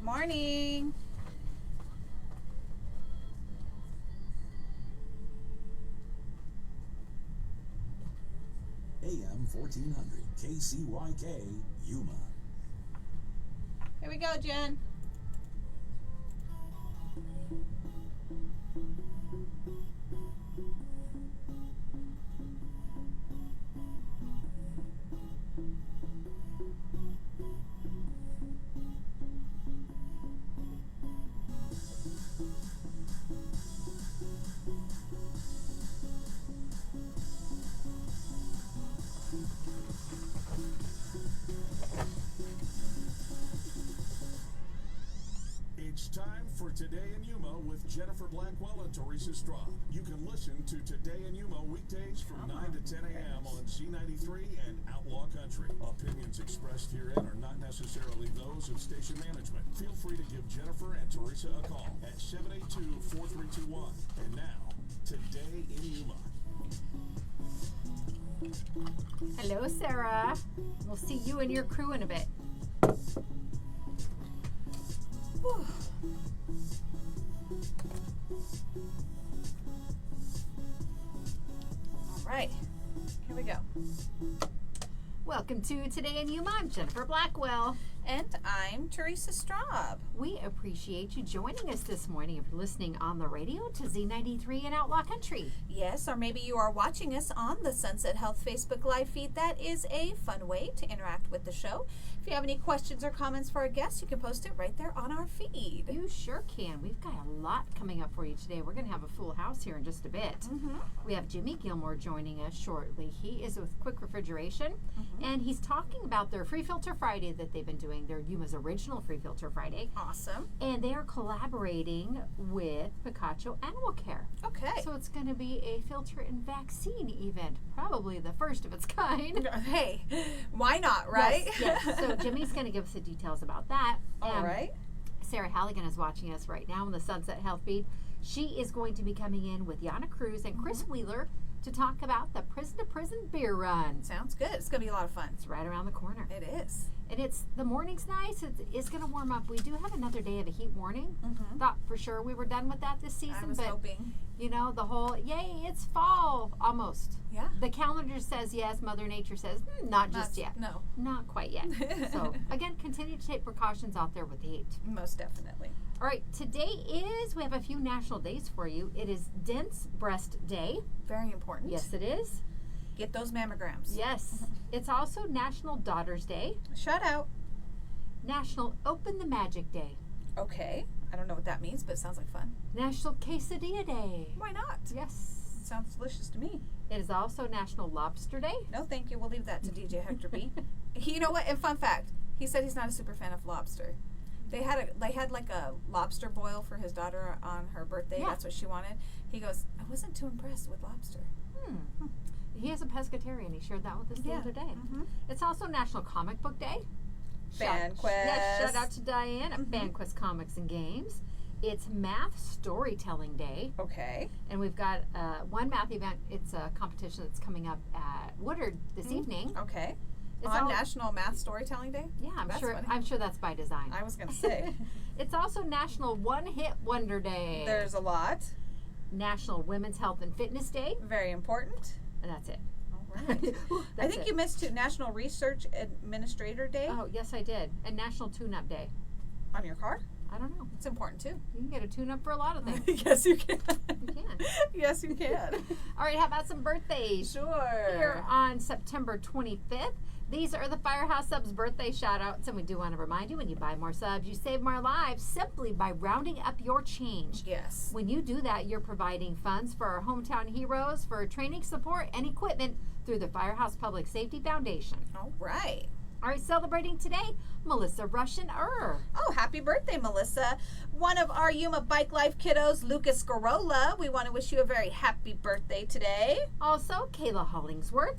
Morning. AM 1400 KCYK Yuma. Here we go, Jen. It's time for Today in Yuma with Jennifer Blackwell and Teresa Straub. You can listen to Today in Yuma weekdays from 9 to 10 a.m. on Z93 and Outlaw Country. Opinions expressed herein are not necessarily those of station management. Feel free to give Jennifer and Teresa a call at 782-4321. And now, Today in Yuma. Hello, Sarah. We'll see you and your crew in a bit. Whew. All right. Here we go. Welcome to Today in Yuma. I'm Jennifer Blackwell. And I'm Teresa Straub. We appreciate you joining us this morning. If you're listening on the radio to Z93 and Outlaw Country. Yes, or maybe you are watching us on the Sunset Health Facebook Live feed. That is a fun way to interact with the show. If you have any questions or comments for our guests, you can post it right there on our feed. You sure can. We've got a lot coming up for you today. We're going to have a full house here in just a bit. Mm-hmm. We have Jimmy Gilmore joining us shortly. He is with Quick Refrigeration, and he's talking about their Free Filter Friday that they've been doing. Their Yuma's original Free Filter Friday. Awesome. And they are collaborating with Picacho Animal Care. Okay. So it's going to be a filter and vaccine event, probably the first of its kind. Hey, why not, right? Yes. So Jimmy's going to give us the details about that. All right. Sarah Halligan is watching us right now on the Sunset Health feed. She is going to be coming in with Yana Cruz and Chris Wheeler to talk about the Prison to Prison Beer Run. Sounds good. It's going to be a lot of fun. It's right around the corner. It is. And the morning's nice. It's going to warm up. We do have another day of a heat warning. Mm-hmm. Thought for sure we were done with that this season. I was but hoping. you know, the whole, yay, it's fall, almost. Yeah. The calendar says yes, Mother Nature says not just yet. No. Not quite yet. So, again, continue to take precautions out there with the heat. Most definitely. All right, today we have a few national days for you. It is Dense Breast Day. Very important. Yes, it is. Get those mammograms. Yes. It's also National Daughters Day. Shout out. National Open the Magic Day. Okay. I don't know what that means, but it sounds like fun. National Quesadilla Day. Why not? Yes. Sounds delicious to me. It is also National Lobster Day. No, thank you. We'll leave that to DJ Hector B. You know what? And fun fact, he said he's not a super fan of lobster. They had like a lobster boil for his daughter on her birthday. Yeah. That's what she wanted. He goes, I wasn't too impressed with lobster. He is a pescatarian. He shared that with us the other day. Mm-hmm. It's also National Comic Book Day. FanQuest. Yes, shout out to Diane at FanQuest Comics and Games. It's Math Storytelling Day. Okay. And we've got one math event. It's a competition that's coming up at Woodard this evening. Okay. It's On National Math Storytelling Day? Yeah, That's funny. I'm sure that's by design. I was going to say. It's also National One Hit Wonder Day. There's a lot. National Women's Health and Fitness Day. Very important. And that's it. All right. I think you missed National Research Administrator Day Oh, yes, I did. And National Tune-Up Day. on your car. I don't know. It's important too. You can get a tune-up for a lot of things. Yes, you can. You can. Yes, you can. All right, how about some birthdays? Sure. Here on September 25th. These are the Firehouse Subs birthday shout-outs, and we do want to remind you, when you buy more subs, you save more lives simply by rounding up your change. Yes. When you do that, you're providing funds for our hometown heroes for training, support, and equipment through the Firehouse Public Safety Foundation. All right. All right, celebrating today, Melissa Russian-Ur. Oh, happy birthday, Melissa. One of our Yuma Bike Life kiddos, Lucas Garola. We want to wish you a very happy birthday today. Also, Kayla Hollingsworth.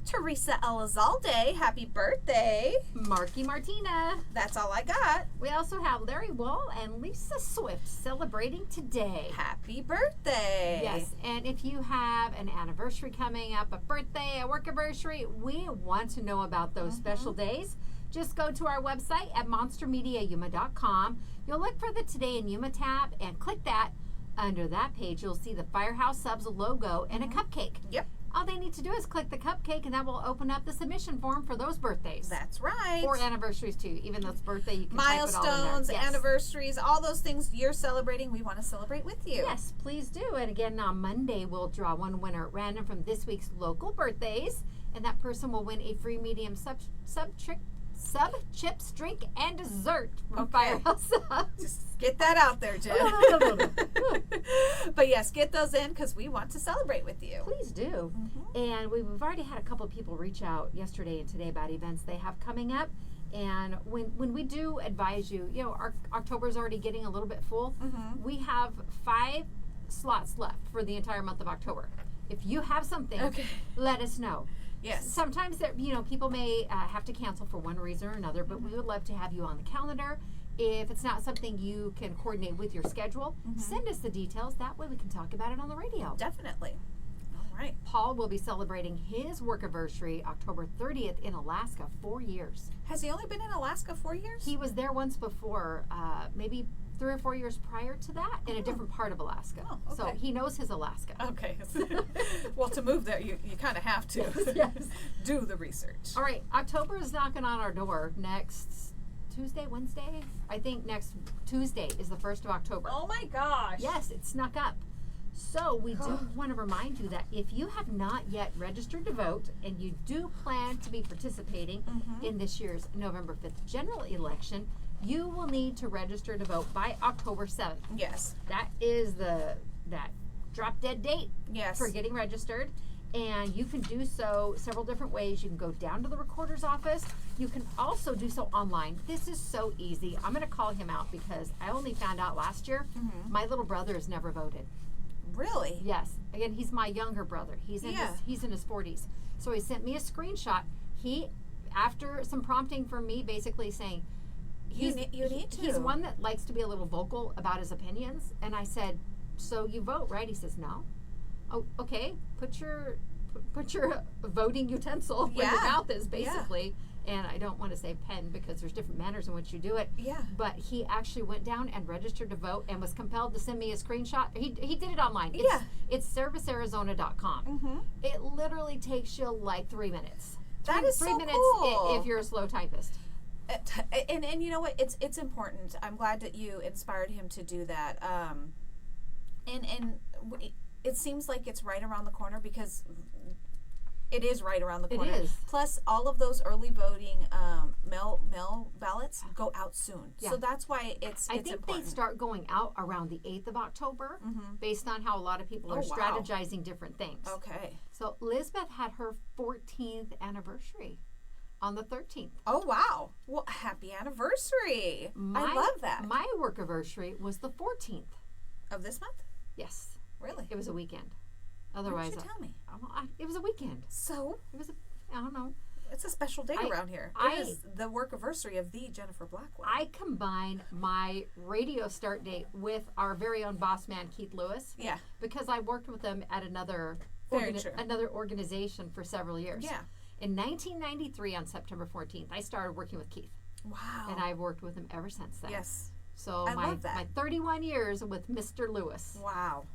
Teresa Elizalde, happy birthday. Marky Martina. That's all I got. We also have Larry Wall and Lisa Swift celebrating today. Happy birthday. Yes, and if you have an anniversary coming up, a birthday, a work anniversary, we want to know about those special days. Just go to our website at monstermediayuma.com. You'll look for the Today in Yuma tab and click that. Under that page, you'll see the Firehouse Subs logo and a cupcake. Yep. All they need to do is click the cupcake, and that will open up the submission form for those birthdays. That's right. Or anniversaries, too. Even though it's birthday, you can type it all in there. Milestones, Yes. anniversaries, all those things you're celebrating, we want to celebrate with you. Yes, please do. And again, on Monday, we'll draw one winner at random from this week's local birthdays, and that person will win a free medium sub chips, drink, and dessert from Firehouse Subs. Just get that out there, Jen. But yes, get those in because we want to celebrate with you. Please do. And we've already had a couple of people reach out yesterday and today about events they have coming up. And when we do advise you, our October is already getting a little bit full. We have 5 slots left for the entire month of October. If you have something, let us know. Yes. Sometimes people may have to cancel for one reason or another, but we would love to have you on the calendar. If it's not something you can coordinate with your schedule, send us the details. That way we can talk about it on the radio. Definitely. All right. Paul will be celebrating his work anniversary October 30th in Alaska, 4 years. Has he only been in Alaska 4 years? He was there once before, maybe 3 or 4 years prior to that, in a different part of Alaska. Oh, okay. So he knows his Alaska. Okay. Well, to move there, you kind of have to Yes. do the research. All right, October is knocking on our door next Tuesday, Wednesday? I think next Tuesday is the 1st of October. Oh my gosh. Yes, it snuck up. So we do want to remind you that if you have not yet registered to vote and you do plan to be participating in this year's November 5th general election, you will need to register to vote by October 7th. Yes. That is that drop dead date for getting registered. And you can do so several different ways. You can go down to the recorder's office. You can also do so online. This is so easy. I'm going to call him out because I only found out last year my little brother has never voted. Really? Yes. Again, he's my younger brother. He's in his 40s. So he sent me a screenshot. He, after some prompting from me, basically saying, you need to. He's one that likes to be a little vocal about his opinions. And I said, so you vote, right? He says, no. Oh, okay. Put your voting utensil where your mouth is, basically. And I don't want to say pen because there's different manners in which you do it. Yeah. But he actually went down and registered to vote and was compelled to send me a screenshot. He did it online. It's servicearizona.com. It literally takes you like 3 minutes. That is 3 so minutes cool. If you're a slow typist. And you know what? It's important. I'm glad that you inspired him to do that. It seems like it's right around the corner because it is right around the corner. It is. Plus, all of those early voting mail ballots go out soon. Yeah. So that's why it's I think important. they start going out around the 8th of October based on how a lot of people are strategizing different things. Okay. So Lisbeth had her 14th anniversary on the 13th. Oh, wow. Well, happy anniversary. I love that. My work anniversary was the 14th. Of this month? Yes. Really? It was a weekend. Why Otherwise, didn't you tell me? It was a weekend. So? It was I don't know. It's a special day around here. It is the work anniversary of the Jennifer Blackwell. I combined my radio start date with our very own boss man, Keith Lewis. Yeah. Because I worked with him at another organization for several years. Yeah. In 1993, on September 14th, I started working with Keith. Wow. And I've worked with him ever since then. Yes. So I love that. my 31 years with Mr. Lewis. Wow.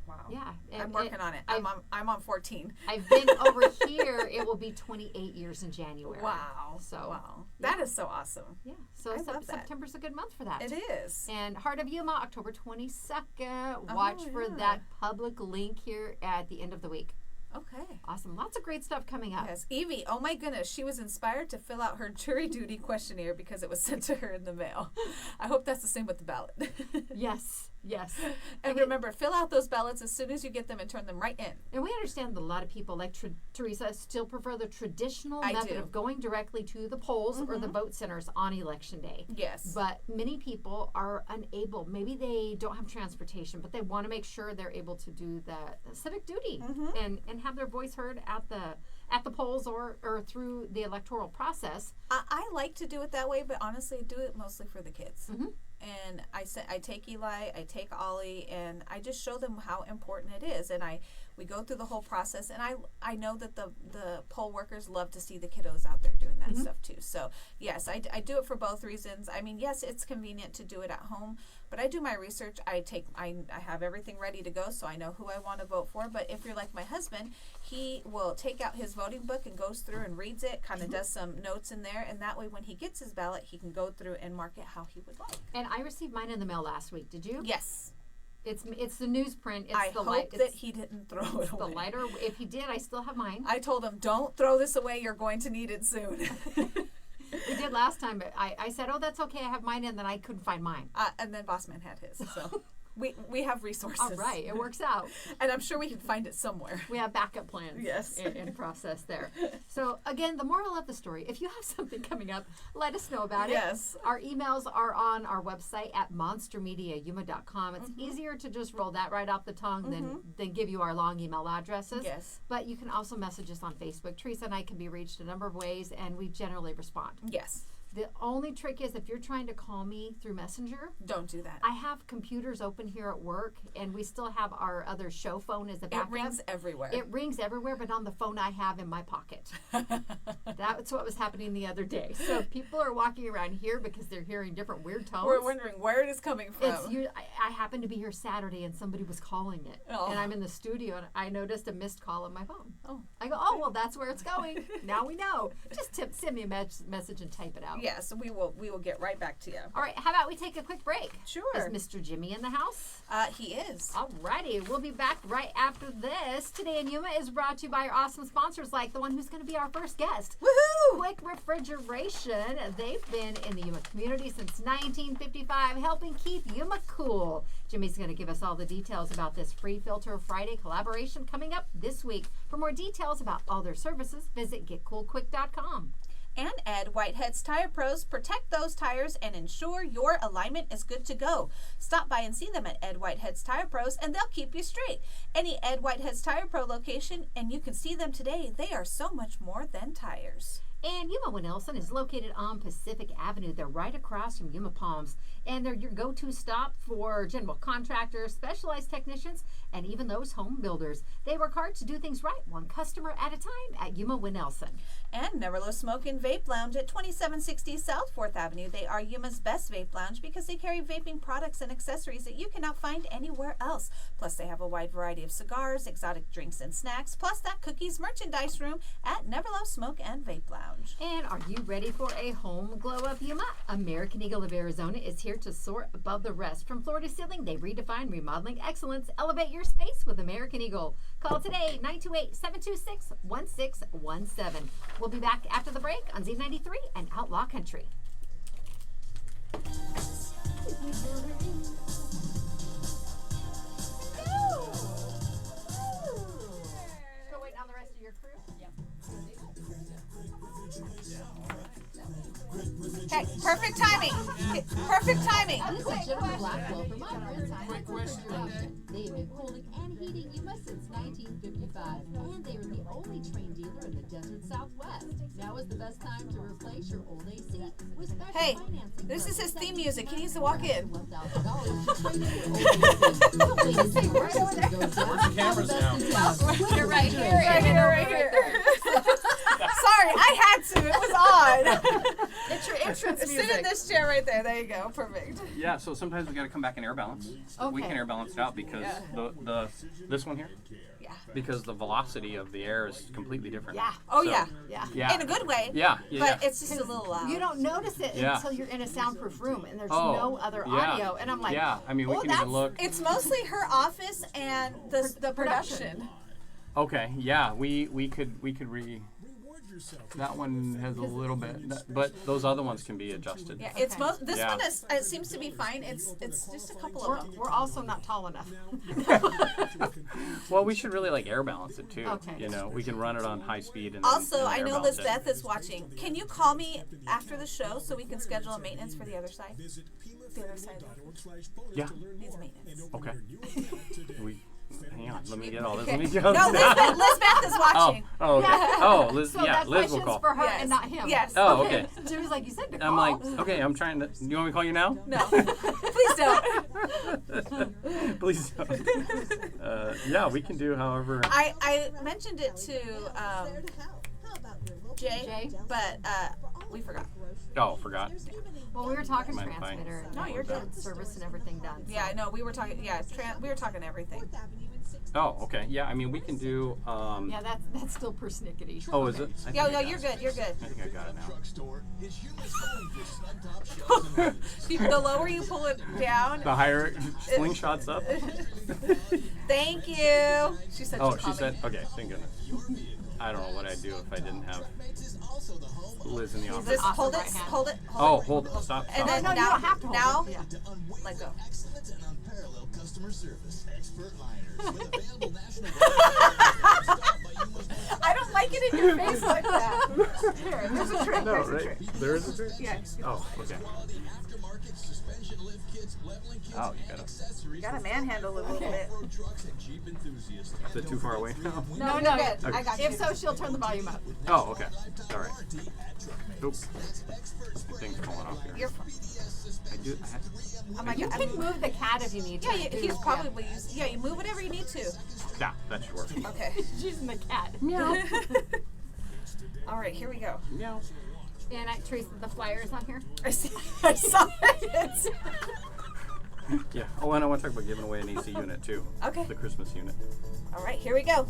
Wow. Yeah. I'm working on it. I'm on 14. I've been over here. It will be 28 years in January. Wow. So wow. That is so awesome. Yeah. So September's a good month for that. It is. And Heart of Yuma, October 22nd. Watch for that public link here at the end of the week. Okay. Awesome. Lots of great stuff coming up. Yes. Evie, oh my goodness, she was inspired to fill out her jury duty questionnaire because it was sent to her in the mail. I hope that's the same with the ballot. Yes. Yes. And remember, fill out those ballots as soon as you get them and turn them right in. And we understand that a lot of people, like Teresa, still prefer the traditional method of going directly to the polls or the vote centers on Election Day. Yes. But many people are unable. Maybe they don't have transportation, but they want to make sure they're able to do the civic duty and have their voice heard at the polls or through the electoral process. I like to do it that way, but honestly, I do it mostly for the kids. And I take Eli, I take Ollie, and I just show them how important it is. And We go through the whole process, and I know that the poll workers love to see the kiddos out there doing that stuff too. So yes, I do it for both reasons. I mean, yes, it's convenient to do it at home, but I do my research. I have everything ready to go, so I know who I want to vote for. But if you're like my husband, he will take out his voting book and goes through and reads it, kind of does some notes in there, and that way when he gets his ballot, he can go through and mark it how he would like. And I received mine in the mail last week. Did you? Yes. It's the newsprint. It's I the hope that he didn't throw it the away. lighter. If he did, I still have mine. I told him, don't throw this away. You're going to need it soon. We did last time, but I said, oh, that's okay. I have mine, and then I couldn't find mine. And then Bossman had his. So we have resources. All right, it works out. And I'm sure we can find it somewhere. We have backup plans. Yes. in process there. So again, the moral of the story: if you have something coming up, let us know about it. Yes. Our emails are on our website at monstermediayuma.com. It's easier to just roll that right off the tongue than give you our long email addresses. Yes. But you can also message us on Facebook. Teresa and I can be reached a number of ways, and we generally respond. Yes. The only trick is if you're trying to call me through Messenger, Don't do that. I have computers open here at work, and we still have our other show phone as a backup. It rings everywhere. It rings everywhere, but on the phone I have in my pocket. That's what was happening the other day. So people are walking around here because they're hearing different weird tones. We're wondering where it is coming from. I happened to be here Saturday, and somebody was calling it. Oh. And I'm in the studio, and I noticed a missed call on my phone. Oh. I go, oh, well, that's where it's going. Now we know. Just send me a message and type it out. Yes, we will get right back to you. All right, how about we take a quick break? Sure. Is Mr. Jimmy in the house? He is. Alrighty, we'll be back right after this. Today in Yuma is brought to you by our awesome sponsors like the one who's going to be our first guest. Woohoo! Quick Refrigeration. They've been in the Yuma community since 1955, helping keep Yuma cool. Jimmy's going to give us all the details about this Free Filter Friday collaboration coming up this week. For more details about all their services, visit getcoolquick.com. And Ed Whitehead's Tire Pros. Protect those tires and ensure your alignment is good to go. Stop by and see them at Ed Whitehead's Tire Pros, and they'll keep you straight. Any Ed Whitehead's Tire Pro location, and you can see them today. They are so much more than tires. And Yuma Winelson is located on Pacific Avenue. They're right across from Yuma Palms. And they're your go-to stop for general contractors, specialized technicians, and even those home builders. They work hard to do things right, one customer at a time at Yuma Winelson. And Neverlow Smoke and Vape Lounge at 2760 South 4th Avenue. They are Yuma's best vape lounge because they carry vaping products and accessories that you cannot find anywhere else. Plus, they have a wide variety of cigars, exotic drinks, and snacks, plus that cookies merchandise room at Neverlow Smoke and Vape Lounge. And are you ready for a home glow up, Yuma? American Eagle of Arizona is here to soar above the rest. From floor to ceiling, they redefine remodeling excellence. Elevate your space with American Eagle. Call today, 928-726-1617. We'll be back after the break on Z93 and Outlaw Country. Still waiting on the rest of your crew? Yep. Okay, perfect timing. Perfect timing. This is Jennifer Blackwell from my friends Quick Refrigeration. They've been cooling and heating Yuma since 1955, and they are the only train dealer in the desert Southwest. Now is the best time to replace your old AC with special Hey, financing. this is his theme music. He needs to walk in. $1,000 to trade in your old AC. Don't wait until your system goes down. Where's the cameras now? You're right here. Right here. Sorry, I had to. It was on. It's your entrance Sit music. in this chair right there. There you go. Perfect. Yeah, so sometimes we got to come back and air balance. We can Okay. air balance it out because this one here, Yeah. because the velocity of the air is completely different. Yeah. Oh, So- yeah. Yeah. In a good way. Yeah. But it's just a little loud. You don't notice it Yeah. until you're in a soundproof room and there's Oh, no other yeah. audio. And I'm like, Yeah, I mean, we oh, can that's- even look. It's mostly her office and the production. Okay, yeah, we could Reward yourself. that one has a little bit, but those other ones can be adjusted. Yeah, it's Okay. most. This Yeah. one is. It seems to be fine. It's just a couple we're, of them. we're also not tall enough. Well, we should really like air balance it too. Okay. You know, we can run it on high speed and Also, then I air know balance it. Lisbeth is watching. Can you call me after the show so we can schedule a maintenance for the other side? The other side Yeah. needs maintenance. Okay. We hang on. on. Let me get all this. Okay. Let me get all No, this. Lisbeth is watching. Oh, okay. Yeah. Oh, Liz, So yeah, that Liz will question's call. for her Yes. and not him. Yes. Oh, okay. Jimmy's like, you said to call. I'm like, okay, I'm trying to. You want me to call you now? No, please don't. Please don't. Yeah, we can do however. I mentioned it to Jay, but we forgot. Oh, forgot. Well, we were talking Mind if I- transmitter and No, you're good. service and everything done. So. Yeah, I know. We were talking. Yeah, we were talking everything. Oh, okay. Yeah, I mean, we can do. Yeah, that's still persnickety. Oh, is it? I Yeah, think yeah, I you're got it. good. You're good. I think I got it now. Drugstore is Yuma's home for snug top shelves and layers. The lower you pull it down. The higher slingshots up. Thank you. She said. Oh, she'd she call said. me. Okay, thank goodness. I don't know what I'd do if I didn't have Liz in the office. Just Awesome hold it. right hand. Hold it. Oh, hold it. Stop. And then No, you now, don't have to hold now, it. Yeah. let go. Excellent and unparalleled customer service. Expert liners with available national I don't like it in your face like that. Here, there's a trick. No, There's a right? trick. There is a trick? Yeah. Oh, okay. aftermarket suspension lift kits, leveling kits, Oh, you and gotta. accessories Gotta for manhandle it a little bit. off-road trucks and Jeep enthusiants. Is it too far away now? No, you're no. good. Okay. I got you. If so, she'll turn the volume up. Oh, okay. All right. Oops. The thing's falling off here. You're fine. I do. Oh my You God. can move the cat if you need to. Yeah, too. he's probably using. Yeah, you move whatever you need to. Yeah, that should work. Okay. She's using the cat. All right, here we go. Meow. And Teresa, the flyer is on here. I saw it. Yeah. Oh, and I want to talk about giving away an AC unit too. Okay. The Christmas unit. All right, here we go.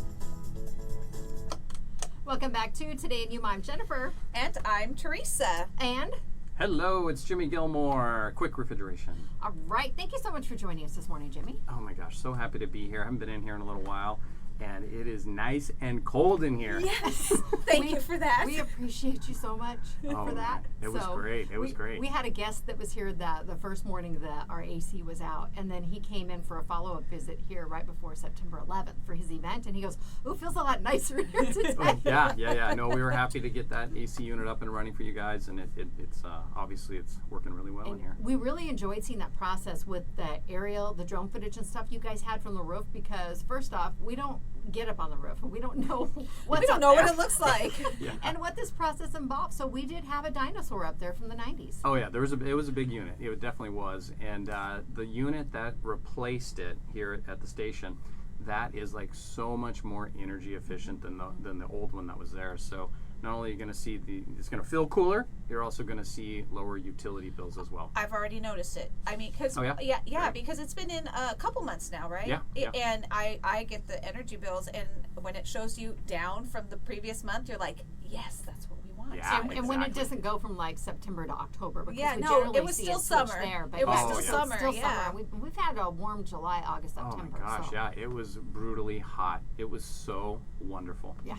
Welcome back to Today in Yuma. I'm Jennifer. And I'm Teresa. And, Hello, it's Jimmy Gilmore. Quick refrigeration. all right, thank you so much for joining us this morning, Jimmy. Oh my gosh, so happy to be here. I haven't been in here in a little while, and it is nice and cold in here. Yes. Thank you for that. We appreciate you so much Oh, for that. man. It was great. It was great. We had a guest that was here the first morning that our AC was out, and then he came in for a follow-up visit here right before September 11th for his event, and he goes, "Ooh, feels a lot nicer here today." Yeah. No, we were happy to get that AC unit up and running for you guys, and it's obviously it's working really well in And here. we really enjoyed seeing that process with the aerial, the drone footage and stuff you guys had from the roof, because first off, we don't get up on the roof and we don't know what's we don't up know there. what it looks like. Yeah. And what this process involves. So we did have a dinosaur up there from the 90s. Oh yeah, it was a big unit. It definitely was, and the unit that replaced it here at the station, that is like so much more energy efficient than the old one that was there. So not only are you going to see it's going to feel cooler, you're also going to see lower utility bills as well. I've already noticed it. I mean, because Oh, yeah? yeah, Great. because it's been in a couple months now, right? Yeah. And I get the energy bills, and when it shows you down from the previous month, you're like, yes, that's what we want. Yeah. And when it Exactly. doesn't go from like September to October, because Yeah, we no, generally it was see still switch summer. there, but It was yeah, still it's summer, Still yeah. summer. We've had a warm July, August, Oh my September. gosh, so. yeah, it was brutally hot. It was so wonderful. Yeah.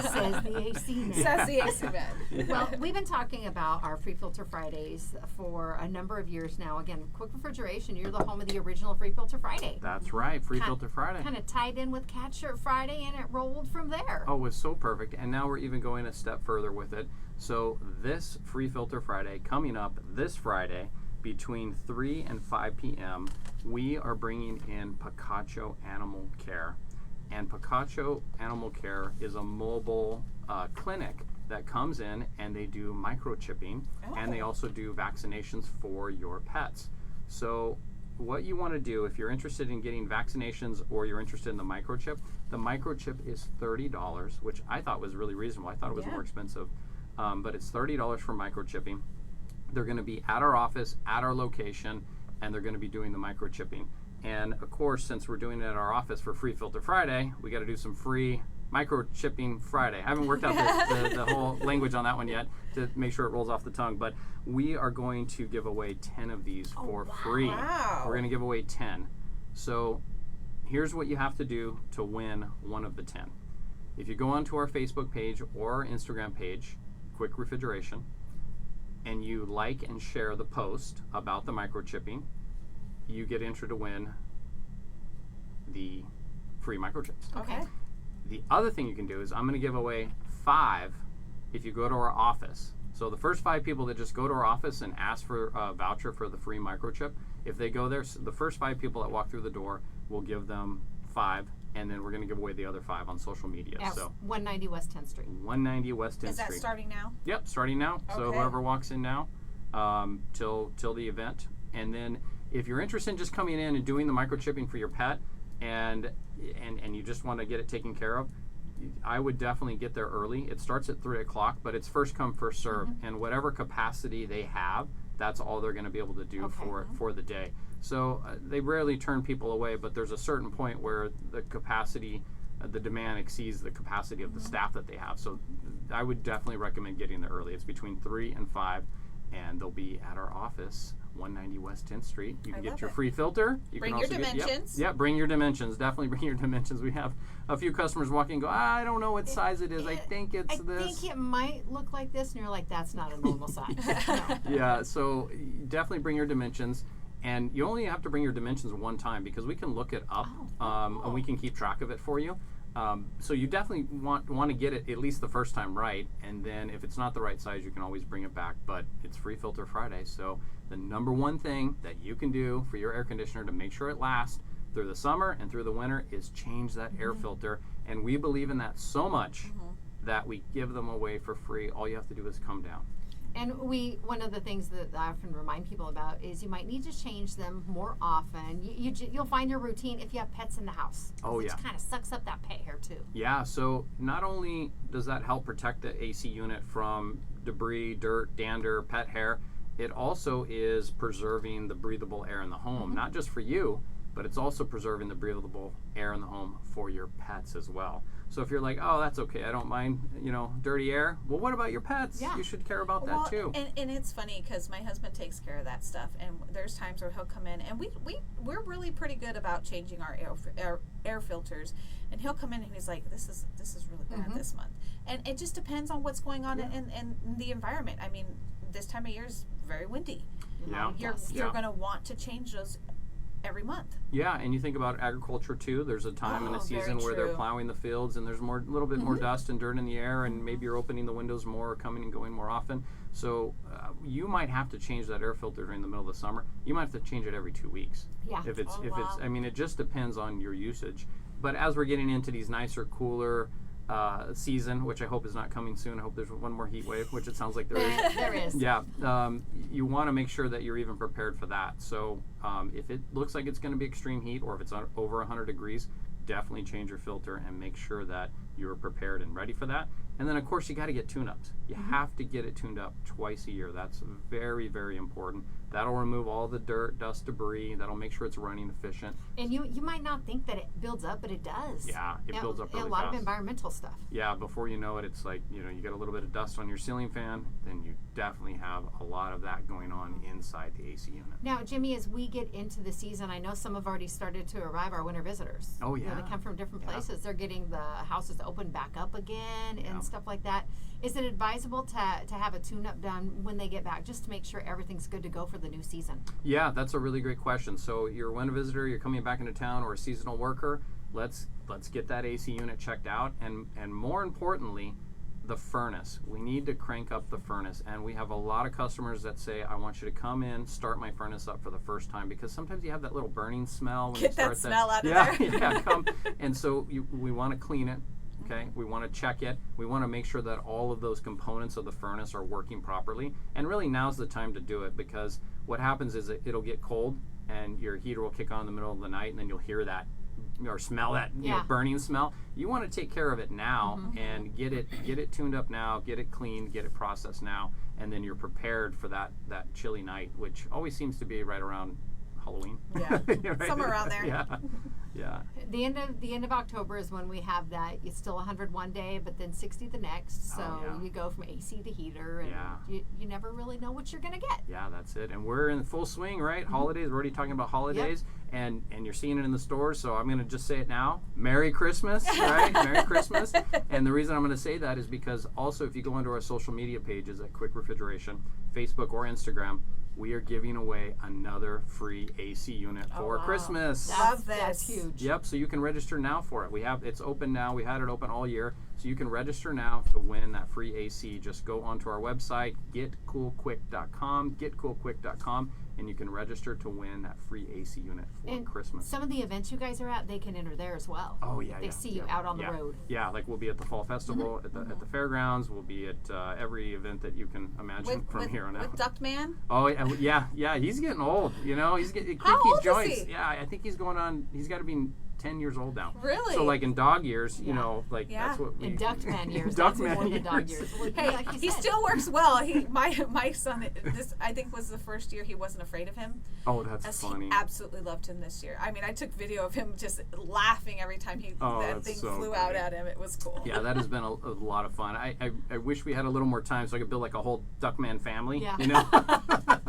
Says the AC man. Says the AC man. Well, we've been talking about our Free Filter Fridays for a number of years now. Again, Quick Refrigeration, you're the home of the original Free Filter Friday. That's right, Free Filter Friday. Kind of tied in with Cat Shirt Friday, and it rolled from there. Oh, it was so perfect. And now we're even going a step further with it. So this Free Filter Friday, coming up this Friday, between 3 and 5 p.m., we are bringing in Picacho Animal Care. And Picacho Animal Care is a mobile clinic that comes in and they do microchipping, and they also do vaccinations for your pets. So what you want to do if you're interested in getting vaccinations or you're interested in the microchip is $30, which I thought was really reasonable. I thought it was more expensive, but it's $30 for microchipping. They're going to be at our office, at our location, and they're going to be doing the microchipping. And of course, since we're doing it at our office for Free Filter Friday, we got to do some free microchipping Friday. I haven't worked out the whole language on that one yet to make sure it rolls off the tongue, but we are going to give away 10 of these for free. Wow. We're going to give away 10. So here's what you have to do to win one of the 10. If you go onto our Facebook page or our Instagram page, Quick Refrigeration, and you like and share the post about the microchipping, you get entered to win the free microchips. Okay. The other thing you can do is I'm going to give away 5 if you go to our office. So the first 5 people that just go to our office and ask for a voucher for the free microchip, if they go there, the first 5 people that walk through the door, we'll give them 5, and then we're going to give away the other 5 on social media. At So 190 West 10th Street. 190 West 10th Is that Street. starting now? Yep, starting now. So Okay. whoever walks in now, till the event, and then if you're interested in just coming in and doing the microchipping for your pet, and you just want to get it taken care of, I would definitely get there early. It starts at 3 o'clock, but it's first come, first serve, and whatever capacity they have, that's all they're going to be able to do Okay. for the day. So they rarely turn people away, but there's a certain point where the capacity, the demand exceeds the capacity of the staff that they have. So I would definitely recommend getting there early. It's between 3 and 5, and they'll be at our office, 190 West 10th Street. You can I get love your it. free filter. You Bring can your also get, dimensions. Yep, bring your dimensions. Definitely bring your dimensions. We have a few customers walking and go, I don't know what size it is. I think it's I this. think it might look like this, and you're like, that's not a normal size. No. Yeah, so definitely bring your dimensions. And you only have to bring your dimensions one time because we can look it up and we can keep track of it for you. So you definitely want to get it at least the first time right, and then if it's not the right size, you can always bring it back. But it's Free Filter Friday, so the number one thing that you can do for your air conditioner to make sure it lasts through the summer and through the winter is change that air filter. And we believe in that so much that we give them away for free. All you have to do is come down. And one of the things that I often remind people about is you might need to change them more often. You'll find your routine if you have pets in the house. Oh, Which yeah. kind of sucks up that pet hair too. Yeah, so not only does that help protect the AC unit from debris, dirt, dander, pet hair, it also is preserving the breathable air in the home, not just for you, but it's also preserving the breathable air in the home for your pets as well. So if you're like, oh, that's okay, I don't mind, dirty air. Well, what about your pets? Yeah. You should care about that too. And it's funny because my husband takes care of that stuff, and there's times where he'll come in, and we're really pretty good about changing our air filters, and he'll come in and he's like, this is really bad this month, and it just depends on what's going on in the environment. I mean, this time of year is very windy. Yeah. You're going to want to change those every month. Yeah, and you think about agriculture too. There's a time in the season where they're true. plowing the fields, and there's a little bit more dust and dirt in the air, and maybe you're opening the windows more, or coming and going more often. So you might have to change that air filter during the middle of the summer. You might have to change it every 2 weeks. Yeah. If it's, wow. I mean, it just depends on your usage. But as we're getting into these nicer, cooler season, which I hope is not coming soon. I hope there's one more heat wave, which it sounds like there is. There is. Yeah, you want to make sure that you're even prepared for that. So if it looks like it's going to be extreme heat, or if it's over 100 degrees, definitely change your filter and make sure that you're prepared and ready for that. And then, of course, you got to get tune-ups. You have to get it tuned up twice a year. That's very, very important. That'll remove all the dirt, dust, debris. That'll make sure it's running efficient. And you might not think that it builds up, but it does. Yeah, it builds up really a lot fast. of environmental stuff. Yeah, before you know it, it's like, you get a little bit of dust on your ceiling fan, then you definitely have a lot of that going on inside the AC unit. Now, Jimmy, as we get into the season, I know some have already started to arrive, our winter visitors. Oh, yeah. They come from different Yeah. places. They're getting the houses open back up again Yeah. and stuff like that. Is it advisable to have a tune-up done when they get back, just to make sure everything's good to go for the new season? Yeah, that's a really great question. So you're a winter visitor, you're coming back into town, or a seasonal worker, let's get that AC unit checked out, and more importantly, the furnace. We need to crank up the furnace, and we have a lot of customers that say, I want you to come in, start my furnace up for the first time, because sometimes you have that little burning smell when Get you start that smell out of yeah, there. Yeah, come. And so we want to clean it. Okay, we want to check it. We want to make sure that all of those components of the furnace are working properly. And really, now's the time to do it, because what happens is it'll get cold and your heater will kick on in the middle of the night, and then you'll hear that or smell that burning smell. You want to take care of it now and get it tuned up now, get it cleaned, get it processed now, and then you're prepared for that chilly night, which always seems to be right around Halloween. Yeah, Right? somewhere around there. Yeah, yeah. The end of October is when we have that. It's still 100 one day, but then 60 the next. So yeah. you go from AC to heater, and Yeah. you never really know what you're gonna get. Yeah, that's it. And we're in full swing, right? Holidays. We're already talking about holidays, and you're seeing it in the stores. So I'm going to just say it now. Merry Christmas, right? Merry Christmas. And the reason I'm going to say that is because also, if you go onto our social media pages at Quick Refrigeration, Facebook or Instagram, we are giving away another free AC unit for Christmas. Love That's this. huge. Yep, so you can register now for it. It's open now. We had it open all year. So you can register now to win that free AC. Just go onto our website, getcoolquick.com, getcoolquick.com, and you can register to win that free AC unit for And Christmas. some of the events you guys are at, they can enter there as well. Oh yeah, They yeah, see you yeah, out on yeah. the road. Yeah, like we'll be at the fall festival at the fairgrounds. We'll be at every event that you can imagine from here on out. With Duckman? Oh yeah. He's getting old. You know, he's getting How creaky old is joints. he? Yeah, I think he's going on. He's got to be 10 years old now. Really? So like in dog years, you know, like Yeah. that's what we. In Duckman years, Duckman that's more than dog years. years. Well, Hey, like you he said. still works well. My son, this I think was the first year he wasn't afraid of him. Oh, that's As funny. he absolutely loved him this year. I mean, I took video of him just laughing every time Oh, that that's thing so flew out great. at him. It was cool. Yeah, that has been a lot of fun. I wish we had a little more time so I could build like a whole Duckman family. Yeah. You know.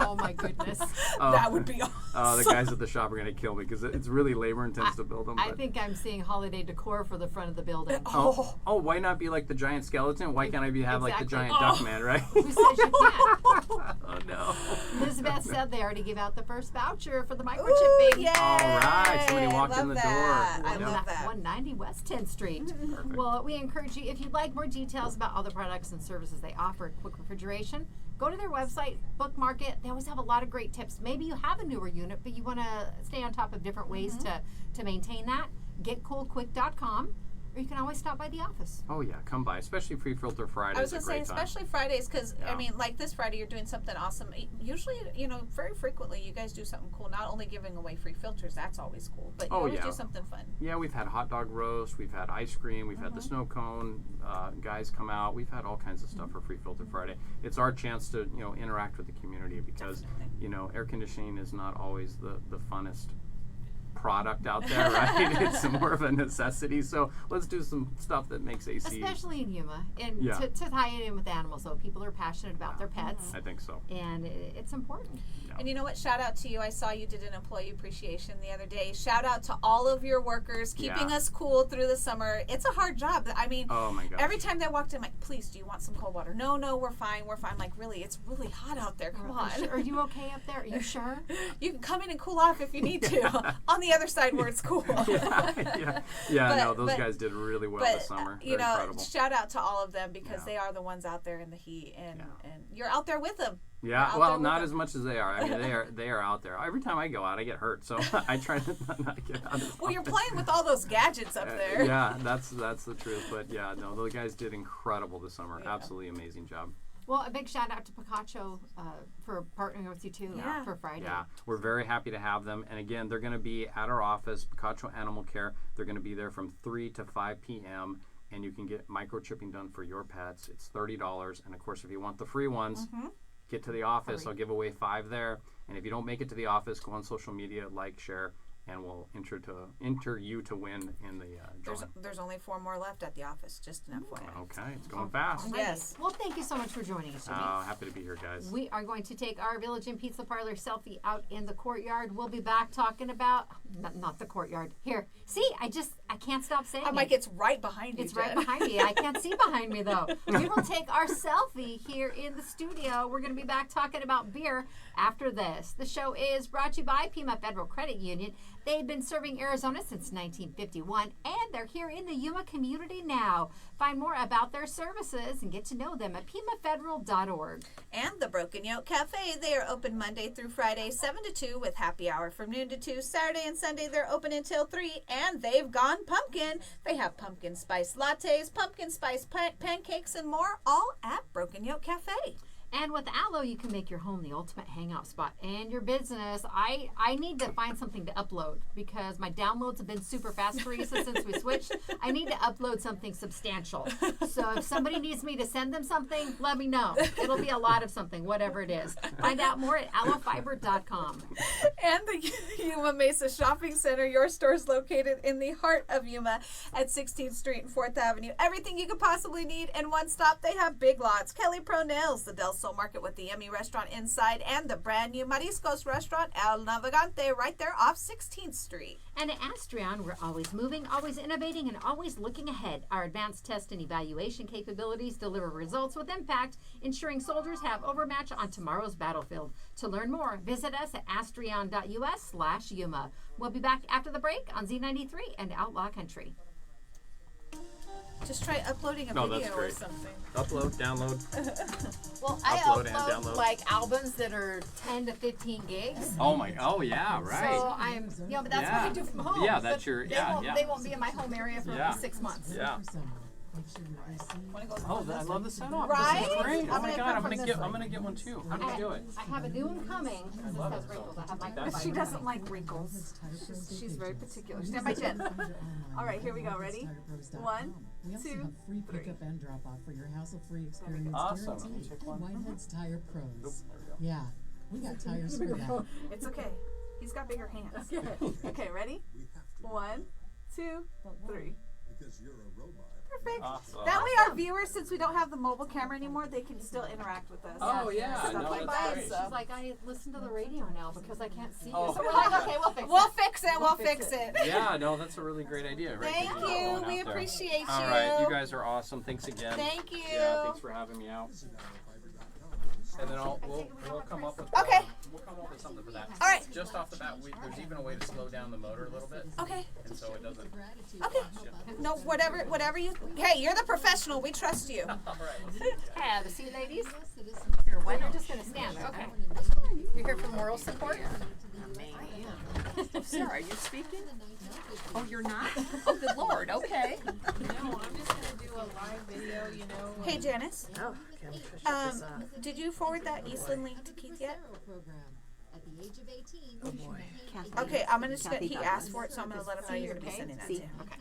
Oh my goodness. That would be awesome. The guys at the shop are gonna kill me because it's really labor intense to build them. I but- think I'm seeing holiday decor for the front of the building. Oh, why not be like the giant skeleton? Why can't I have like the Exactly. giant Duckman, right? Who says you can't? Oh no. Elizabeth said they already gave out the first voucher for the Ooh, microchipping. yay! All right, somebody walked Love in the that. door. I Yeah. love that. 190 West 10th Street. Perfect. Well, we encourage you, if you'd like more details about all the products and services they offer, quick refrigeration, go to their website, bookmark it. They always have a lot of great tips. Maybe you have a newer unit, but you want to stay on top of different ways to maintain that. GetCoolQuick.com, or you can always stop by the office. Oh yeah, come by, especially Free Filter Friday. I was is a gonna say, great time. especially Fridays, because I Yeah. mean, like this Friday, you're doing something awesome. Usually, very frequently, you guys do something cool. Not only giving away free filters, that's always cool, but you Oh, always yeah. do something fun. Yeah, we've had hot dog roast, we've had ice cream, we've had the snow cone. Guys come out. We've had all kinds of stuff for Free Filter Friday. It's our chance to interact with the community because Definitely. air conditioning is not always the funnest product out there, right? It's more of a necessity. So let's do some stuff that makes AC. Especially in Yuma. And Yeah. to tie it in with animals, though, people are passionate about their pets, I think so. and it's important. And you know what? Shout out to you. I saw you did an employee appreciation the other day. Shout out to all of your workers keeping Yeah. us cool through the summer. It's a hard job. I mean, Oh my gosh. every time they walked in, I'm like, please, do you want some cold water? No, we're fine. We're fine. Like, really, it's really hot out there. Come on. Are you okay up there? Are you sure? You can come in and cool off if you need to. On the other side where it's cool. yeah. No, But- those but- guys did really well But this summer. you They're know, incredible. shout out to all of them because Yeah. they are the ones out there in the heat, and Yeah. and you're out there with them. You're Yeah, out there well, with not them. as much as they are. I mean, they are out there. Every time I go out, I get hurt, so I try to not get out. As Well, you're often. playing with all those gadgets up there. Yeah, that's the truth. But yeah, no, those guys did incredible this summer. Yeah. Absolutely amazing job. Well, a big shout out to Picacho for partnering with you too Yeah. for Friday. Yeah, we're very happy to have them. And again, they're going to be at our office, Picacho Animal Care. They're going to be there from 3 to 5 p.m. And you can get microchipping done for your pets. It's $30. And of course, if you want the free ones, get to the office. I'll give away 5 there. And if you don't make it to the office, go on social media, like, share, and we'll enter you to win in the drawing. There's only 4 more left at the office. Just an FYI. Okay, it's going fast. Alrighty. Yes. Well, thank you so much for joining us, Jimmy. Happy to be here, guys. We are going to take our Village Inn Pizza Parlor selfie out in the courtyard. We'll be back talking about not the courtyard. Here, see, I can't stop saying I'm it. like, it's right behind you. It's right Jen. behind me. I can't see behind me though. We will take our selfie here in the studio. We're going to be back talking about beer after this. The show is brought to you by Pima Federal Credit Union. They've been serving Arizona since 1951, and they're here in the Yuma community now. Find more about their services and get to know them at pimafederal.org. And the Broken Yoke Cafe, they are open Monday through Friday, 7 to 2, with happy hour from noon to 2. Saturday and Sunday, they're open until 3, and they've gone pumpkin. They have pumpkin spice lattes, pumpkin spice pancakes, and more, all at Broken Yoke Cafe. And with Allo, you can make your home the ultimate hangout spot and your business. I need to find something to upload because my downloads have been super fast, Teresa, since we switched. I need to upload something substantial. So if somebody needs me to send them something, let me know. It'll be a lot of something, whatever it is. Find out more at allofiber.com. And the Yuma Mesa Shopping Center, your store is located in the heart of Yuma at 16th Street and 4th Avenue. Everything you could possibly need in one stop. They have Big Lots, Kelly Pro Nails, the Del Sol Market with the Yummy Restaurant inside, and the brand new Mariscos Restaurant, El Navegante, right there off 16th Street. And at Astrion, we're always moving, always innovating, and always looking ahead. Our advanced test and evaluation capabilities deliver results with impact, ensuring soldiers have overmatch on tomorrow's battlefield. To learn more, visit us at astrion.us/Yuma. We'll be back after the break on Z93 and Outlaw Country. Just try uploading a No, that's video or great. something. Upload, download. Well, I Upload and upload download. like albums that are 10 to 15 gigs. Oh yeah, right. So I'm, but that's Yeah. what I do from home. Yeah, that's But your- they yeah, won't, yeah. They won't be in my home area for Yeah. 6 months. Yeah. Oh, I love the setup. Right? This is great. I'm Oh my gonna god, come I'm from gonna this I'm gonna get one too. How do you do it? I have a new one coming. This has wrinkles. I have my That's- She doesn't like wrinkles. She's very particular. Stand by Jen. All right, here we go. Ready? 1, We also 2, have free 3. pickup and drop off for your hassle-free experience Awesome. guarantee. Take one. Whitehead's Tire Pros. There we go. Yeah, we got tires for that. It's okay. He's got bigger hands. Okay, ready? 1, 2, 3. Because you're a robot. Perfect. Awesome. That way our viewers, since we don't have the mobile camera anymore, they can still interact with us. Oh yeah, Stuff no, like that's that, great. so. She's like, I listen to the radio now because I can't see you. Oh. So we're like, okay, we'll fix We'll it. fix it. We'll fix it. Yeah, no, that's a really great idea. Right Thank there. you. Going We out there. appreciate you. All right, you guys are awesome. Thanks again. Thank you. Yeah, thanks for having me out. And then we'll come up with Okay. we'll come up with something for that. All right. Just off the bat, there's even a way to slow down the motor a little bit, Okay. and so it doesn't. Okay. No, whatever you. Hey, you're the professional. We trust you. All right. Have a seat, ladies. Citizens Here, why you're just going to stand there. Okay. You're here for moral support? Sir, are you speaking? Oh, you're not? Oh, good Lord. Okay. No, I'm just gonna do a live video, you know. Hey, Janice. Oh, okay. Shut this off. Did you forward that Eastland link to Keith yet? program. At the age of 18, Oh boy. Okay, I'm gonna just. He asked for it, so I'm gonna let him know you're gonna be sending that to him. Okay.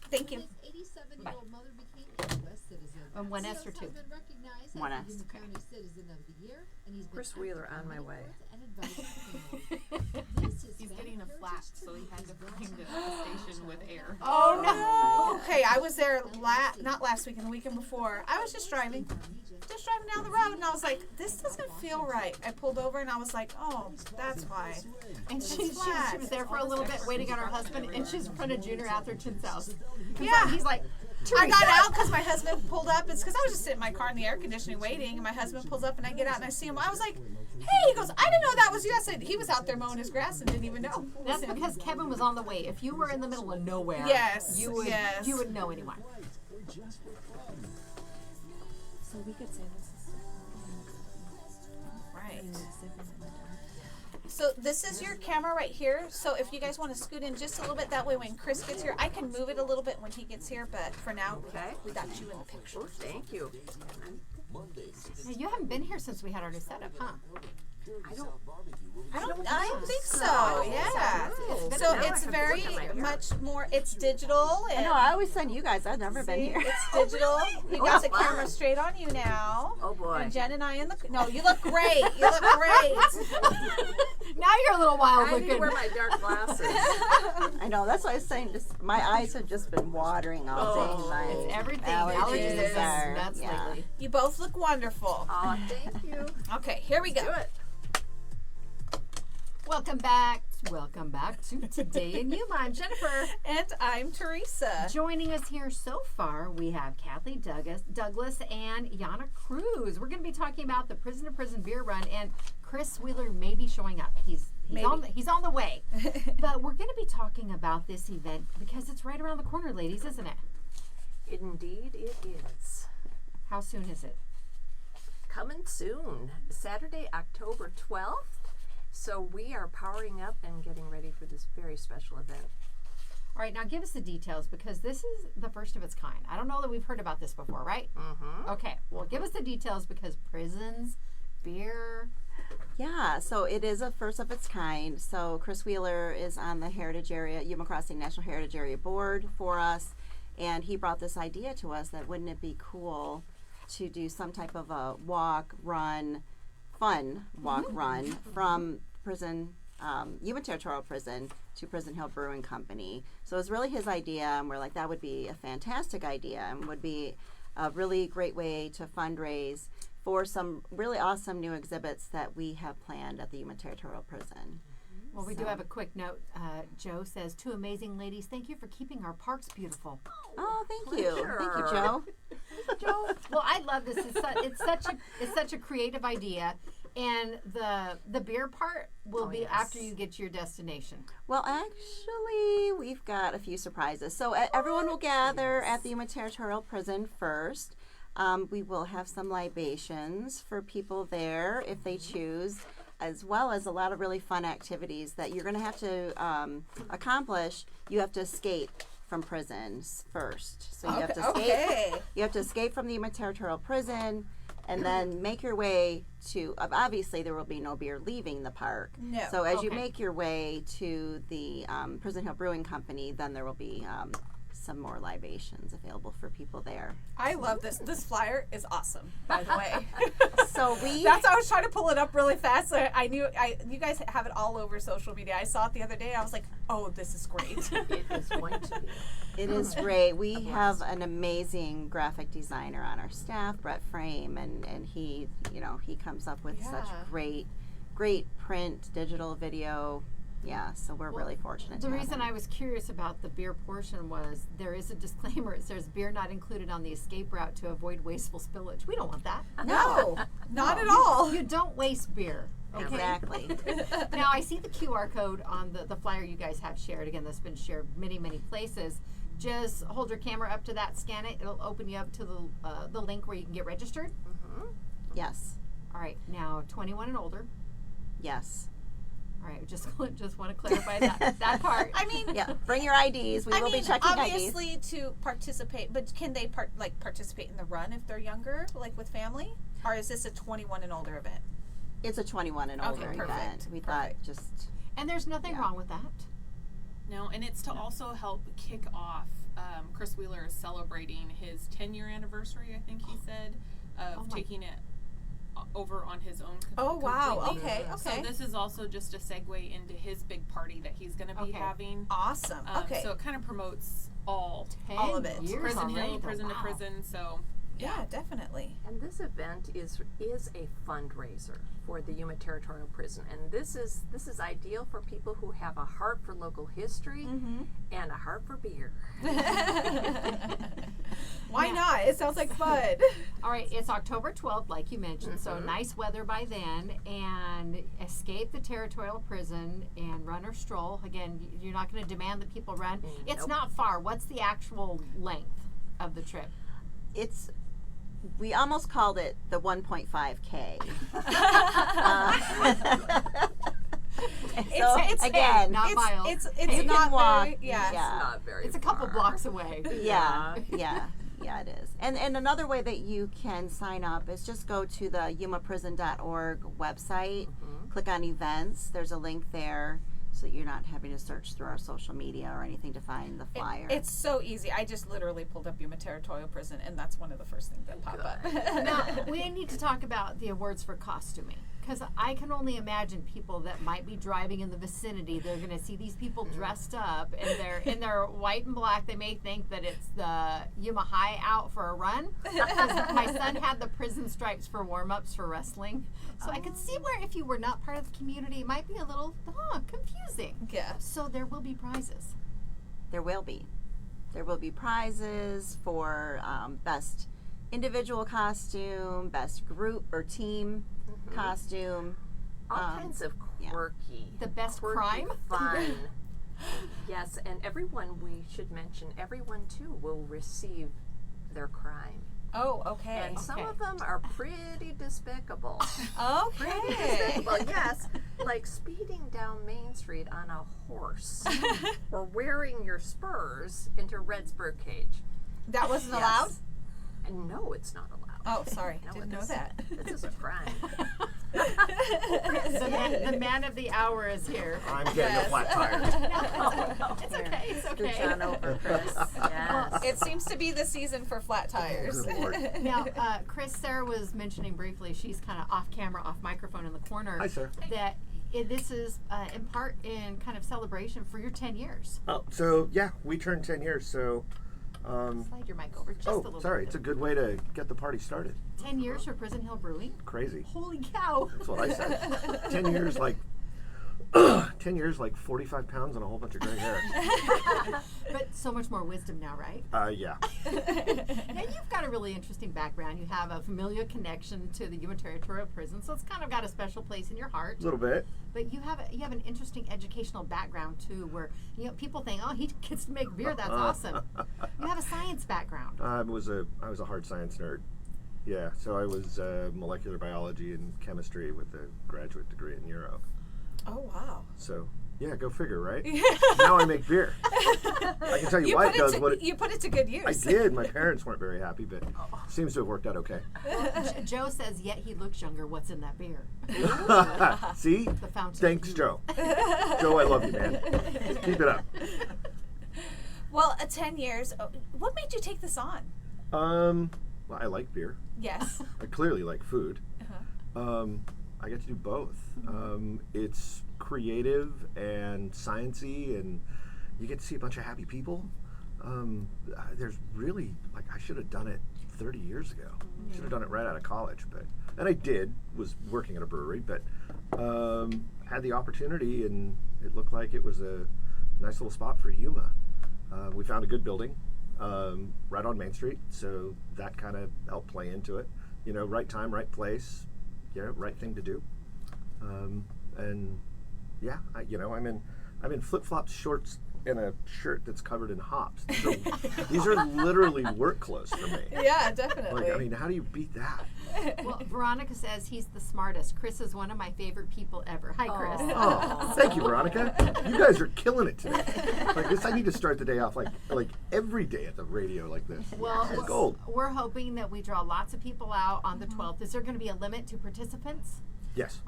Thank you. His 87-year-old mother became a U.S. citizen. One S or Seals two? has been recognized One as S. the Yuma County Citizen of the Year, and he's been Chris Wheeler on my active way. and advising families. He's getting a flat, so he had to find a station with air. Oh no. Okay, I was there not last weekend, the weekend before. I was just driving down the road, and I was like, this doesn't feel right. I pulled over, and I was like, oh, that's why. And she was there for a little bit waiting on her husband, and she's in front of Junior Atherton's house. Yeah. He's like, I got out because my husband pulled up. It's because I was just sitting in my car in the air conditioning waiting, and my husband pulls up, and I get out and I see him. I was like, hey, he goes, I didn't know that was you. I said, he was out there mowing his grass and didn't even know. that's because Kevin was on the way. If you were in the middle of nowhere, Yes, you would yes. you would know anyone. So we could say this is Right. So this is your camera right here. So if you guys want to scoot in just a little bit, that way when Chris gets here, I can move it a little bit when he gets here. But for now, Okay. we got you in the picture. Oh, thank you. Now, you haven't been here since we had our new setup, huh? I don't think so. Yeah. So it's very much more. It's digital. And I know, I always send you guys. I've never been here. It's digital. You got the camera straight on you now. Oh boy. And Jen and I in the. No, you look great. You look great. Now you're a little wild I need to looking. wear my dark glasses. I know, that's why I was saying, just, my eyes have just been watering all day. My It's everything. allergies Allergies are, is nuts yeah. lately. You both look wonderful. Oh, thank you. Okay, here we go. Do it. Welcome back. Welcome back to Today in Yuma. I'm Jennifer. And I'm Teresa. Joining us here so far, we have Kathleen Douglas and Yana Cruz. We're going to be talking about the Prison to Prison Beer Run, and Chris Wheeler may be showing up. He's on the way. But we're going to be talking about this event because it's right around the corner, ladies, isn't it? Indeed, it is. How soon is it? Coming soon. Saturday, October 12th. So we are powering up and getting ready for this very special event. All right, now give us the details because this is the first of its kind. I don't know that we've heard about this before, right? Mm-hmm. Okay, well, give us the details because prisons, beer. Yeah, so it is a first of its kind. So Chris Wheeler is on the Heritage Area, Yuma Crossing National Heritage Area Board for us, and he brought this idea to us that wouldn't it be cool to do some type of a fun walk run from prison, Yuma Territorial Prison to Prison Hill Brewing Company. So it was really his idea, and we're like, that would be a fantastic idea and would be a really great way to fundraise for some really awesome new exhibits that we have planned at the Yuma Territorial Prison. Well, we do have a quick note. Joe says, 2 amazing ladies, thank you for keeping our parks beautiful. Oh, thank you. Thank you, Pleasure. Joe. Joe, well, I love this. It's such a creative idea. And the beer part will be after you get to your destination. Well, actually, we've got a few surprises. So everyone will gather at the Yuma Territorial Prison first. We will have some libations for people there if they choose, as well as a lot of really fun activities that you're going to have to accomplish. You have to escape from prisons first. So you have to escape. You have to escape from the Yuma Territorial Prison, and then make your way to. Obviously, there will be no beer leaving the park. No. So as you make your way to the Prison Hill Brewing Company, then there will be some more libations available for people there. I love this. This flyer is awesome, by the way. So That's why I was trying to pull it up really fast. So I knew you guys have it all over social media. I saw it the other day. I was like, oh, this is great. It is going to be. It is great. We have an amazing graphic designer on our staff, Brett Frame, and he, he comes up with such great print, digital, video. Yeah, so we're really fortunate. The reason I was curious about the beer portion was there is a disclaimer. It says beer not included on the escape route to avoid wasteful spillage. We don't want that. No, not at all. You don't waste beer. Okay? Exactly. Now, I see the QR code on the flyer you guys have shared. Again, that's been shared many, many places. Just hold your camera up to that, scan it. It'll open you up to the link where you can get registered. Mm-hmm. Yes. All right. Now, 21 and older. Yes. All right. Just want to clarify that part. I mean, Yeah. Bring your IDs. We will be checking IDs. Obviously, to participate, but can they participate in the run if they're younger, like with family, or is this a 21 and older event? It's a 21 and older perfect. event. We thought just. And there's nothing wrong with that. No, and it's to also help kick off. Chris Wheeler is celebrating his 10-year anniversary, I think he said, of taking it over on his own. Oh, wow. completely. Okay. So this is also just a segue into his big party that he's going to be having. Awesome. Okay. So it kind of promotes all of it. Prison Hill, prison to prison. So yeah, definitely. And this event is a fundraiser for the Yuma Territorial Prison, and this is ideal for people who have a heart for local history and a heart for beer. Why not? It sounds like fun. All right, it's October 12th, like you mentioned, so nice weather by then, and escape the territorial prison and run or stroll. Again, you're not going to demand that people run. It's not far. What's the actual length of the trip? We almost called it the 1.5K. It's again, not miles. It's not walk. very, It's not very It's a couple far. blocks away. Yeah, it is. And another way that you can sign up is just go to the yumaprison.org website, click on events. There's a link there, so you're not having to search through our social media or anything to find the flyer. It's so easy. I just literally pulled up Yuma Territorial Prison, and that's one of the first things that pop up. Now, we need to talk about the awards for costuming, because I can only imagine people that might be driving in the vicinity. They're going to see these people dressed up, and they're in their white and black. They may think that it's the Yuma High out for a run. My son had the prison stripes for warm-ups for wrestling. So I could see where if you were not part of the community, it might be a little confusing. Yeah. So there will be prizes. There will be. There will be prizes for best individual costume, best group or team costume. All kinds of quirky. The best quirky crime? fun. Yes, and we should mention, everyone too will receive their crime. Oh, okay. And some of them are pretty despicable. Okay. Pretty despicable, yes. Like speeding down Main Street on a horse or wearing your spurs into Red's birdcage. That wasn't allowed? And no, it's not allowed. Oh, sorry. No, Didn't know this- that. This is a crime. The man of the hour is here. I'm getting a flat tire. It's okay. It's Scooch okay. on over, Chris. Yes. It seems to be the season for flat tires. Good Lord. Now, Chris, Sarah was mentioning briefly, she's kind of off camera, off microphone in the corner. Hi, sir. That this is in part in kind of celebration for your 10 years. Oh, so yeah, we turned 10 years. So, Slide your mic over just a little sorry, bit. it's a good way to get the party started. 10 years for Prison Hill Brewing? Crazy. Holy cow. That's what I said. 10 years, like 10 years, like 45 pounds and a whole bunch of gray hair. But so much more wisdom now, right? Yeah. Now you've got a really interesting background. You have a familial connection to the Yuma Territorial Prison, so it's kind of got a special place in your heart. A little bit. But you have an interesting educational background too, where people think, oh, he gets to make beer. That's awesome. You have a science background. I was a hard science nerd. Yeah, so I was molecular biology and chemistry with a graduate degree in neuro. Oh, wow. So, yeah, go figure, right? Now I make beer. I can tell you why it does what it... You put it to good use. I did. My parents weren't very happy, but seems to have worked out okay. Joe says, yet he looks younger. What's in that beer? See? The fountain. Thanks, Joe. Joe, I love you, man. Keep it up. Well, 10 years. What made you take this on? Well, I like beer. Yes. I clearly like food. I get to do both. It's creative and sciencey, and you get to see a bunch of happy people. There's really, I should have done it 30 years ago. Should have done it right out of college, and I did, was working at a brewery, but had the opportunity, and it looked like it was a nice little spot for Yuma. We found a good building right on Main Street, so that kind of helped play into it. Right time, right place. Right thing to do, and yeah, I'm in flip-flops, shorts, and a shirt that's covered in hops. These are literally work clothes for me. Yeah, definitely. How do you beat that? Well, Veronica says he's the smartest. Chris is one of my favorite people ever. Hi, Chris. Oh, thank you, Veronica. You guys are killing it today. I need to start the day off like every day at the radio like this. Well, it's gold. We're hoping that we draw lots of people out on the 12th. Is there going to be a limit to participants? Yes.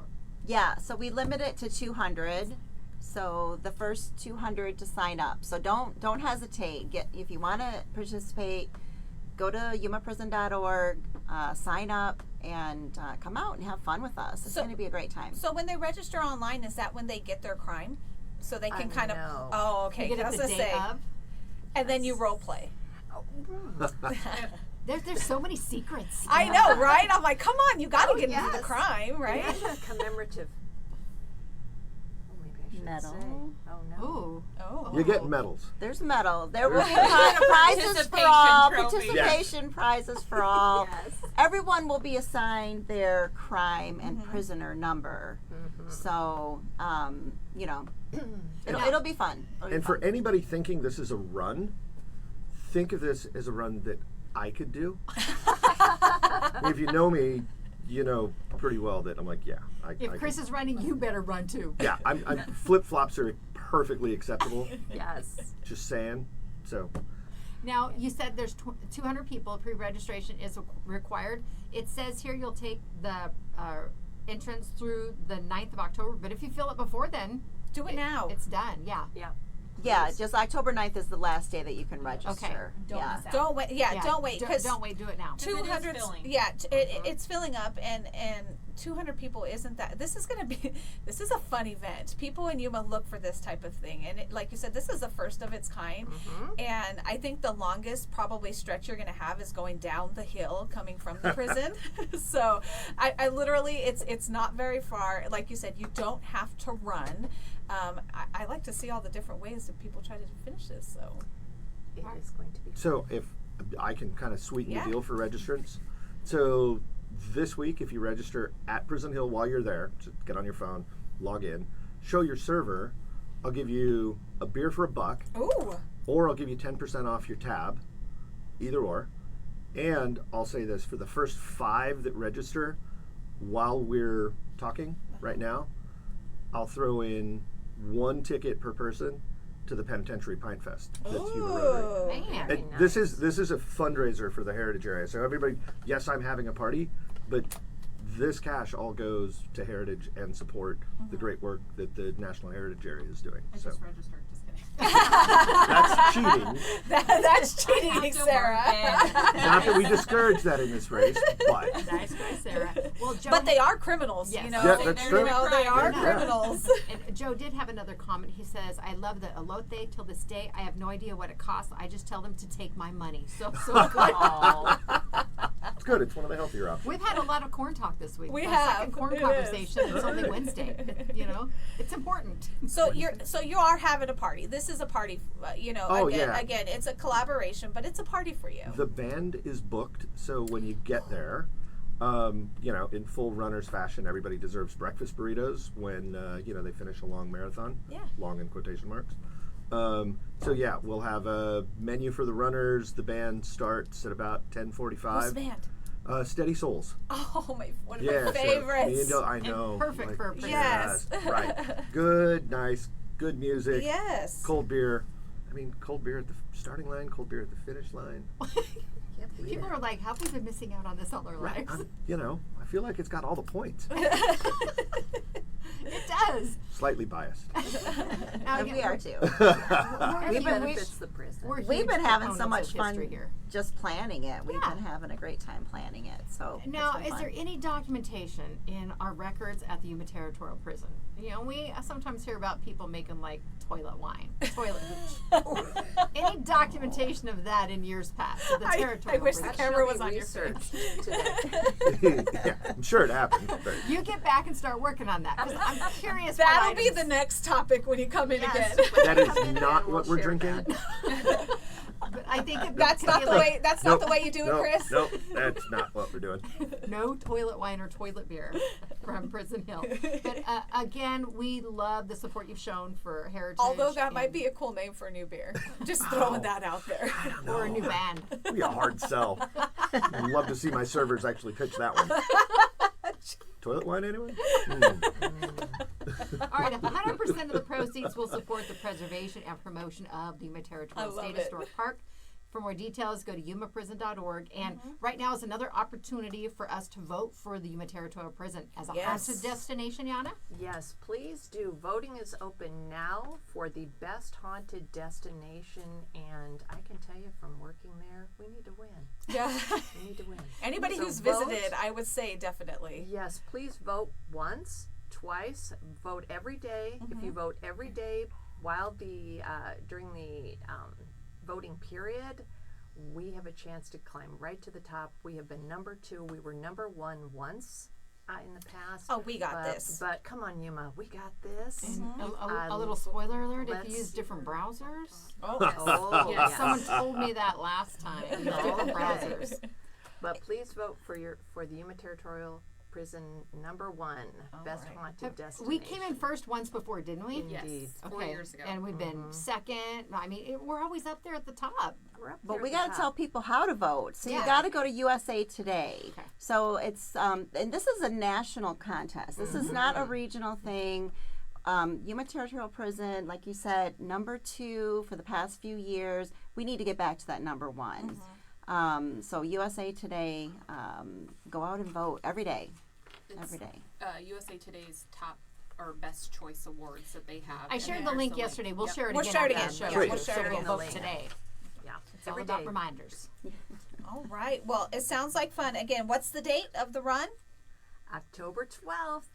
Yeah, so we limit it to 200. So the first 200 to sign up. So don't hesitate. If you want to participate, go to yumaprison.org, sign up, and come out and have fun with us. It's going to be a great time. So when they register online, is that when they get their crime? So they can kind of. No. Oh, okay. You get it the day of. And then you role play. There's so many secrets. I know, right? I'm like, come on, you got to get into the yes. crime, right? Commemorative. Medal. Oh no. Ooh. Oh. You get medals. There's medal. There will be There's prizes for all. Trophy. Participation prizes for all. Yes. Everyone will be assigned their crime and prisoner number. So, it'll be fun. And for anybody thinking this is a run, think of this as a run that I could do. If you know me, you know pretty well that I'm like, yeah. If Chris is running, you better run too. Yeah, I'm flip-flops are perfectly acceptable. Yes. Just saying. So. Now, you said there's 200 people. Pre-registration is required. It says here you'll take the entrance through the 9th of October, but if you fill it before then, do it now. It's done, yeah. Yeah. Yeah, just October 9th is the last day that you can register. Okay. Don't miss out. Don't wait. Yeah, don't wait. Don't wait. Do it now. 200. filling. Yeah, it's filling up, and 200 people isn't that. This is a fun event. People in Yuma look for this type of thing, and like you said, this is the first of its kind. And I think the longest probably stretch you're going to have is going down the hill coming from the prison. So I literally, it's not very far. Like you said, you don't have to run. I like to see all the different ways that people try to finish this. So It is going to be. So if I can kind of sweeten Yeah. the deal for registrants. So this week, if you register at Prison Hill while you're there, just get on your phone, log in, show your server, I'll give you a beer for $1. ooh, Or I'll give you 10% off your tab, either or. And I'll say this, for the first 5 that register while we're talking right now, I'll throw in 1 ticket per person to the Penitentiary Pint Fest. That's Yuma Rotary. Man. And this is a fundraiser for the Heritage area. So everybody, yes, I'm having a party, but this cash all goes to Heritage and support the great work that the National Heritage Area is doing. I So just registered. Just kidding. that's cheating. that's cheating, have to Sarah. work Not that we discourage that in this race, but Nice try, Sarah. Well, Joe, But they are criminals, Yes. you know. Yeah, they, that's you true. know, they are Yeah. criminals. and Joe did have another comment. He says, I love the elote till this day. I have no idea what it costs. I just tell them to take my money. So good. It's good. It's one of the healthier options. We've had a lot of corn talk this week. We Our have. second corn It conversation. is. It's only Wednesday. It's important. So you are having a party. This is a party. Oh, again, yeah. again, it's a collaboration, but it's a party for you. The band is booked, so when you get there, in full runner's fashion, everybody deserves breakfast burritos when they finish a long marathon. Yeah. Long in quotation marks. We'll have a menu for the runners. The band starts at about 10:45. Who's the band? Steady Souls. Oh, one of Yeah, my favorites. I know. Perfect for a prison. Yes. Right. Good, nice, good music. Yes. Cold beer. Cold beer at the starting line, cold beer at the finish line. People are like, have we been missing out on this all our lives? I feel like it's got all the points. It does. Slightly biased. Now, And we are too. It We've been- benefits the prison. We've huge been having so proponents much of fun history here. just planning it. We've Yeah. been having a great time planning it. So Now, it's been is fun. there any documentation in our records at the Yuma Territorial Prison? We sometimes hear about people making like toilet wine, toilet hooch. Any documentation of that in years past at the I Territorial wish the Prison? camera was Shall on be your face. researched today. Yeah, I'm sure it happened. But You get back and start working on that because I'm curious. That'll what be items- the next topic when you come in Yes, again. when that you is come in not and what we'll we're share drinking. that. But I think it That's could not be the like way. That's not the way you do it, Nope, Chris. Nope, that's not what we're doing. no toilet wine or toilet beer from Prison Hill. But again, we love the support you've shown for Heritage. Although that might and- be a cool name for a new beer. Just throwing that out there. or a new band. Be a hard sell. I'd love to see my servers actually pitch that one. Toilet wine, anyone? All right, 100% of the proceeds will support the preservation and promotion of the Yuma Territorial I love State it. Historic Park. For more details, go to yumaprison.org. And right now is another opportunity for us to vote for the Yuma Territorial Prison as a haunted destination, Yana. Yes, please do. Voting is open now for the best haunted destination, and I can tell you from working there, we need to win. Yeah. We need to win. Anybody So who's vote. visited, I would say definitely. Yes, please vote once, twice. Vote every day. If you vote every day while during the voting period, we have a chance to climb right to the top. We have been number 2. We were number 1 once in the past. Oh, we got this. But come on, Yuma, we got this. And a little spoiler alert, if you use different browsers. Oh, Oh, Yeah, yes. someone told me that last time. Use different browsers. But please vote for the Yuma Territorial Prison number 1 best haunted destination. We came in first once before, didn't we? Yes, Indeed. 4 years ago. And we've been second. I mean, we're always up there at the top. We're up But there we at the got to top. tell people how to vote. So Yeah. you got to go to USA Today. Okay. So it's and this is a national contest. This is not a regional thing. Yuma Territorial Prison, like you said, number 2 for the past few years. We need to get back to that number 1. So USA Today, go out and vote every day. Every day. USA Today's top or best choice awards that they have. I and shared then the there's link yesterday. We'll Yep. share it We'll again. share it after again. the show. Yeah, we'll So share it we'll again. vote Link. today. Yeah. It's all Every about day. reminders. All right. Well, it sounds like fun. Again, what's the date of the run? October 12th.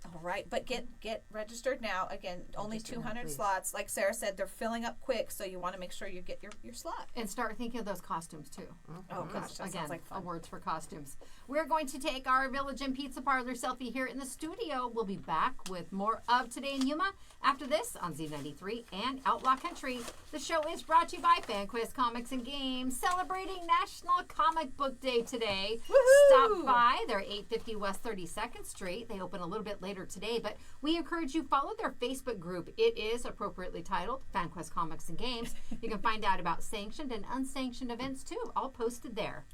All right, but get registered now. Again, only Register now, 200 please. slots. Like Sarah said, they're filling up quick, so you want to make sure you get your slot. And start thinking of those costumes too. Oh gosh, that Again, sounds like fun. awards for costumes. We're going to take our Village Inn Pizza Parlor selfie here in the studio. We'll be back with more of Today in Yuma after this on Z93 and Outlaw Country. The show is brought to you by FanQuest Comics and Games, celebrating National Comic Book Day today. Woohoo! Stop by. They're 850 West 32nd Street. They open a little bit later today, but we encourage you follow their Facebook group. It is appropriately titled FanQuest Comics and Games. You can find out about sanctioned and unsanctioned events too, all posted there.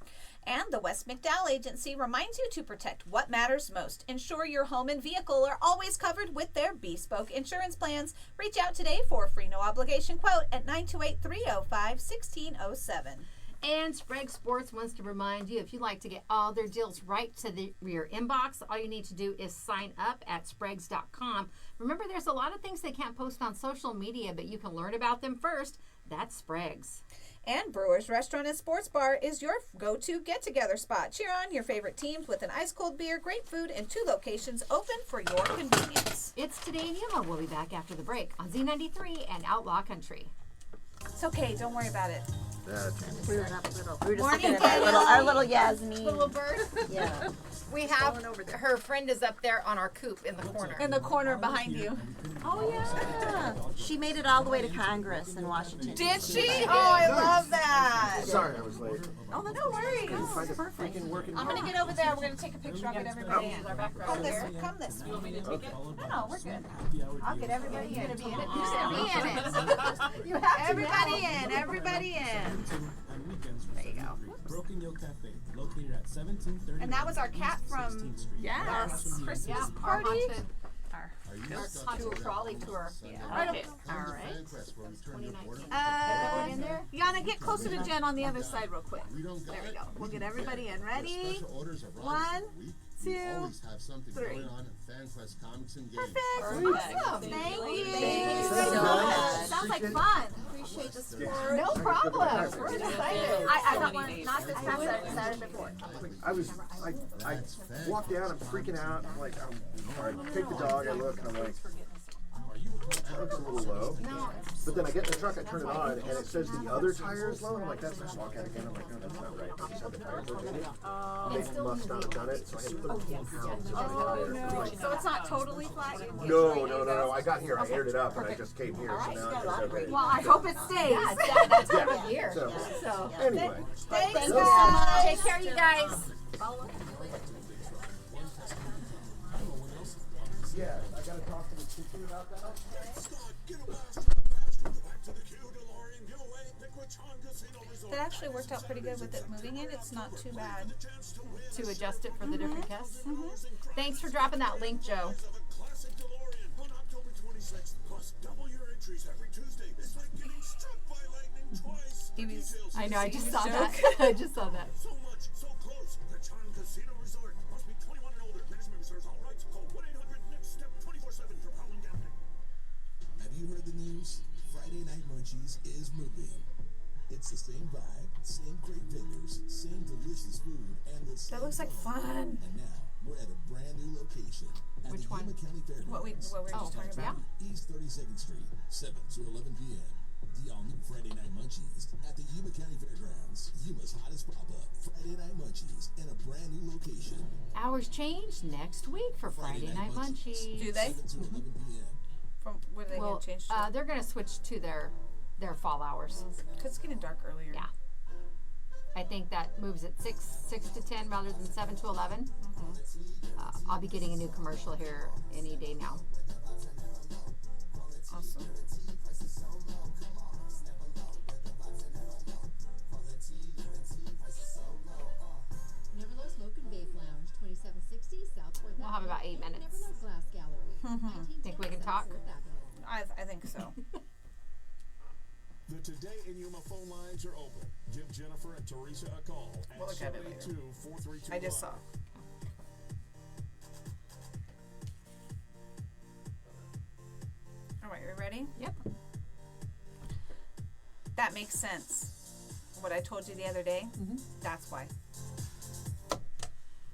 And the West McDowell Agency reminds you to protect what matters most. Ensure your home and vehicle are always covered with their bespoke insurance plans. Reach out today for a free no obligation quote at 928-305-1607. And Sprague Sports wants to remind you, if you'd like to get all their deals right to your inbox, all you need to do is sign up at spragues.com. Remember, there's a lot of things they can't post on social media, but you can learn about them first. That's Sprague's. And Brewers Restaurant and Sports Bar is your go-to get-together spot. Cheer on your favorite teams with an ice-cold beer, great food, and 2 locations open for your convenience. It's Today in Yuma. We'll be back after the break on Z93 and Outlaw Country. It's okay. Don't worry about it. We were just Morning, looking at our little Daisy. Yasmin. Little bird. Yeah. We have her friend is up there on our coop in the corner. In the corner behind you. Oh yeah. She made it all the way to Congress in Washington. Did she? Oh, I love that. Sorry, I was late. Oh, no worries. Find a freaking working I'm gonna get over there. We're gonna take a picture. I'll get everybody in. Come this way. Come this way. No, we're good. I'll get everybody in. Who's gonna be in it? You have to. Everybody in. Everybody in. There you go. Broken Hill Cafe, located at 1730. And that was our cat from 16th Street. our Christmas Our party. haunted trolley tour. Right Okay. up- All right. 2019. in there? Yana, get closer to Jen on the other side real quick. There we go. We'll get everybody in. Ready? 1, 2, have something 3. going on at FanQuest Comics and Games. Perfect. Awesome. Thank you. so much. Sounds like fun. Appreciate the support. No problem. We're excited. I got one. Not this past Saturday before. I walk down, I'm freaking out. I'm like, I take the dog, I look, and I'm like, that looks a little low. But then I get in the truck, I turn it on, and it says the other tire is low. And I'm like, that's nice. Walk out again. I'm like, no, that's not right. I just had the tires rotated. They must not have done it, so I had 13 pounds in my tire. So it's not totally flat? No. I got here, I aired it up, and I just came here, so now it's just okay. Well, I hope it stays. Yeah, that's what we're here. So, anyway. Thanks, Thank you so much. Take care, you guys. Yeah, I gotta talk to the teacher about that. That actually worked out pretty good with it moving in. It's not too bad. To adjust it for the different guests. Thanks for dropping that link, Joe. I know, I just saw that. I just saw that. So much, so close. The Chan Casino Resort must be 21 and older. Minutes may reserve all rights. Call 1-800-NEXT-STEP 24/7 for problem gambling. Have you heard the news? Friday Night Munchies is moving. It's the same vibe, same great vendors, same delicious food, and the same That looks like fun. And now we're at a brand new location at Which the one? Yuma County Fairgrounds. What we were just talking about. East 32nd Street, 7 to 11 p.m. The all-new Friday Night Munchies at the Yuma County Fairgrounds. Yuma's hottest pop-up, Friday Night Munchies, in a brand new location. Hours change next week for Friday Night Munchies. Do they? 7 to 11 p.m. From what are they Well, going to change to? they're going to switch to their fall hours. Because it's getting dark earlier. Yeah. I think that moves at 6 to 10 rather than 7 to 11. I'll be getting a new commercial here any day now. Awesome. Nevertheless, Smoke and Vape Lounge, 2760 Southport. We'll have about 8 minutes. Nevertheless Glass Gallery. Think we can talk? I think so. The Today in Yuma phone lines are open. Give Jennifer and Teresa a call at We'll look at it later. 782-4321. I just saw. All right, we ready? Yep. That makes sense. What I told you the other day, that's why.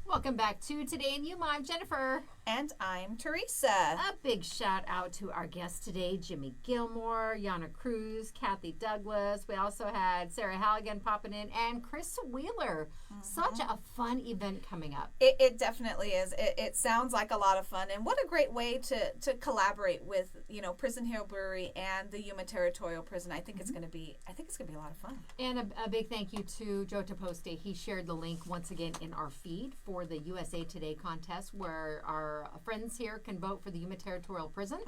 Welcome back to Today in Yuma. I'm Jennifer. And I'm Teresa. A big shout out to our guests today, Jimmy Gilmore, Yana Cruz, Kathy Douglas. We also had Sarah Halligan popping in and Chris Wheeler. Such a fun event coming up. It definitely is. It sounds like a lot of fun, and what a great way to collaborate with Prison Hill Brewery and the Yuma Territorial Prison. I think it's going to be a lot of fun. And a big thank you to Joe Taposte. He shared the link once again in our feed for the USA Today contest, where our friends here can vote for the Yuma Territorial Prison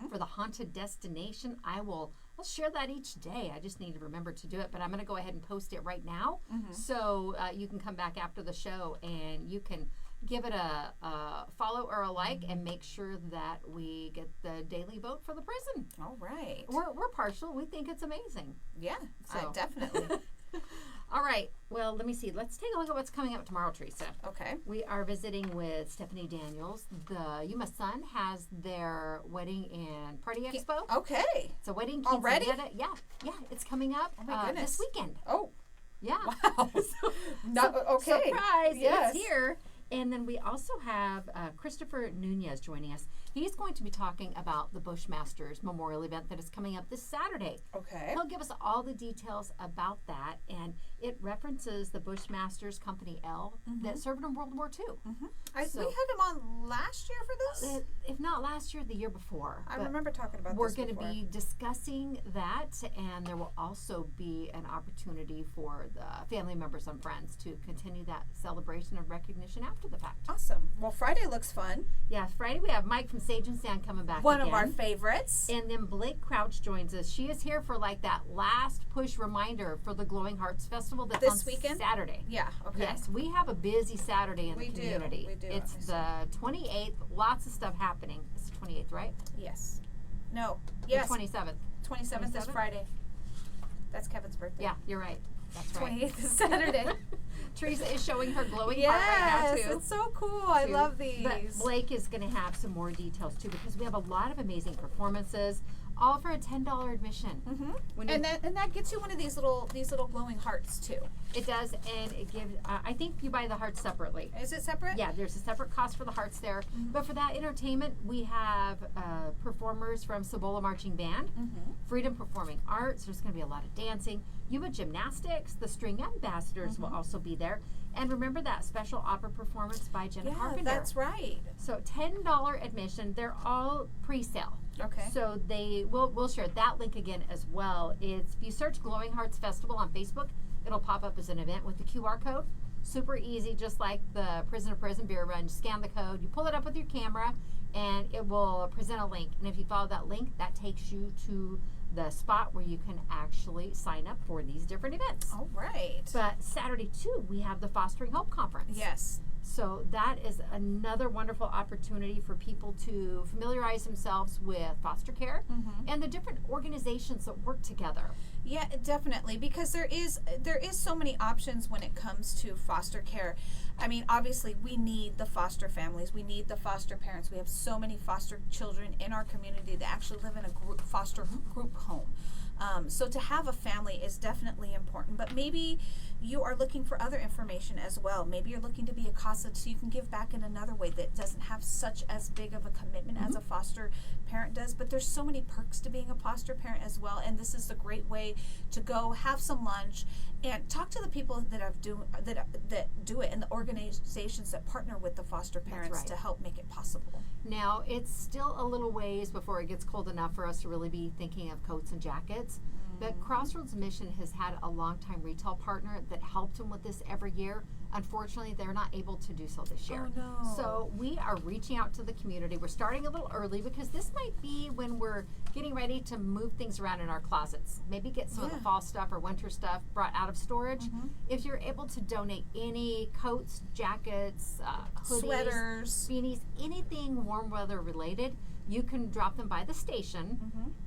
for the haunted destination. I'll share that each day. I just need to remember to do it, but I'm going to go ahead and post it right now. So you can come back after the show and you can give it a follow or a like and make sure that we get the daily vote for the prison. All right. We're partial. We think it's amazing. Yeah, So. definitely. All right. Well, let me see. Let's take a look at what's coming up tomorrow, Teresa. Okay. We are visiting with Stephanie Daniels. The Yuma Sun has their wedding and party expo. Okay. It's a wedding Already? quinceañera. Yeah, it's coming up Oh my goodness. this weekend. Oh. Yeah. Wow. Okay. Surprise! Yes. It's here. And then we also have Christopher Nunez joining us. He's going to be talking about the Bushmasters Memorial event that is coming up this Saturday. Okay. He'll give us all the details about that, and it references the Bushmasters Company L that served in World War II. We had him on last year for this. If not last year, the year before. I remember talking about we're this going to before. be discussing that, and there will also be an opportunity for the family members and friends to continue that celebration of recognition after the fact. Awesome. Well, Friday looks fun. Yeah, Friday we have Mike from Sage and Sand coming back One again. of our favorites. And then Blake Crouch joins us. She is here for like that last push reminder for the Glowing Hearts Festival that's This on weekend? Saturday. Yeah, okay. Yes, we have a busy Saturday in We the do, community. we do. It's the 28th. Lots of stuff happening. It's the 28th, right? Yes. No. The Yes. 27th. 27th is 27th? Friday. That's Kevin's birthday. Yeah, you're right. That's right. 28th is Saturday. Teresa is showing her glowing heart right now, Yes, too. it's so cool. I too. love these. But Blake is going to have some more details, too, because we have a lot of amazing performances, all for a $10 admission. When you- And that gets you one of these little glowing hearts too. It does, and it gives, I think you buy the hearts separately. Is it separate? Yeah, there's a separate cost for the hearts there. But for that entertainment, we have performers from Cibola Marching Band, Freedom Performing Arts. There's going to be a lot of dancing. Yuma Gymnastics, the String Ambassadors will also be there. And remember that special opera performance by Jenna Yeah, Carpenter. that's right. So $10 admission. They're all pre-sale. Okay. So we'll share that link again as well. It's if you search Glowing Hearts Festival on Facebook, it'll pop up as an event with the QR code. Super easy, just like the Prison to Prison beer run. You scan the code, you pull it up with your camera, and it will present a link. And if you follow that link, that takes you to the spot where you can actually sign up for these different events. All right. But Saturday too, we have the Fostering Hope Conference. Yes. So that is another wonderful opportunity for people to familiarize themselves with foster care and the different organizations that work together. Yeah, definitely, because there is so many options when it comes to foster care. I mean, obviously, we need the foster families, we need the foster parents. We have so many foster children in our community that actually live in a foster group home. So to have a family is definitely important, but maybe you are looking for other information as well. Maybe you're looking to be a CASA so you can give back in another way that doesn't have such as big of a commitment as a foster parent does, but there's so many perks to being a foster parent as well, and this is a great way to go have some lunch and talk to the people that do it and the organizations that partner with the foster parents right. to help make it possible. Now, it's still a little ways before it gets cold enough for us to really be thinking of coats and jackets. But Crossroads Mission has had a longtime retail partner that helped them with this every year. Unfortunately, they're not able to do so this year. Oh, no. So we are reaching out to the community. We're starting a little early because this might be when we're getting ready to move things around in our closets. Maybe get some of the fall stuff or winter stuff brought out of storage. If you're able to donate any coats, jackets, hoodies, Sweaters, beanies, anything warm weather related, you can drop them by the station.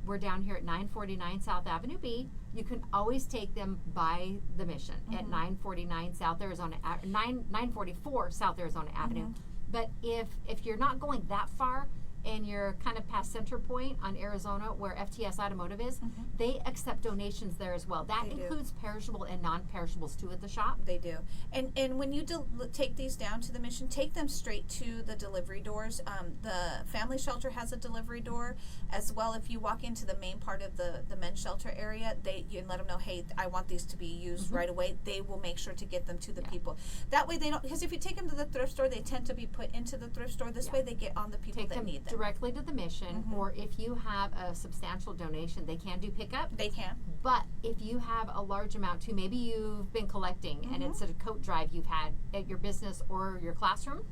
We're down here at 949 South Avenue B. You can always take them by the mission at 949 South Arizona, 944 South Arizona Avenue. But if you're not going that far and you're kind of past Center Point on Arizona where FTS Automotive is, they accept donations there as well. That includes perishable and non-perishables too at the shop. They do. And when you take these down to the mission, take them straight to the delivery doors. The family shelter has a delivery door as well. If you walk into the main part of the men's shelter area, you can let them know, hey, I want these to be used right away. They will make sure to get them to the people. That way they don't, because if you take them to the thrift store, they tend to be put into the thrift store. This way they get on the people Take that them need them. directly to the mission, or if you have a substantial donation, they can do pickup. They can. But if you have a large amount too, maybe you've been collecting and it's a coat drive you've had at your business or your classroom,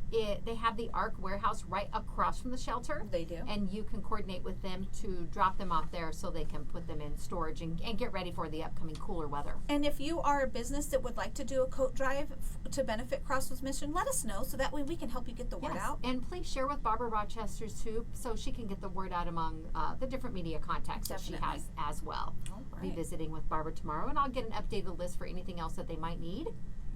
they have the ARC warehouse right across from the shelter. They do. And you can coordinate with them to drop them off there so they can put them in storage and get ready for the upcoming cooler weather. And if you are a business that would like to do a coat drive to benefit Crossroads Mission, let us know so that way we can help you get the word out. And please share with Barbara Rochester too so she can get the word out among the different media contacts that she has as well. All I'll be right. visiting with Barbara tomorrow and I'll get an updated list for anything else that they might need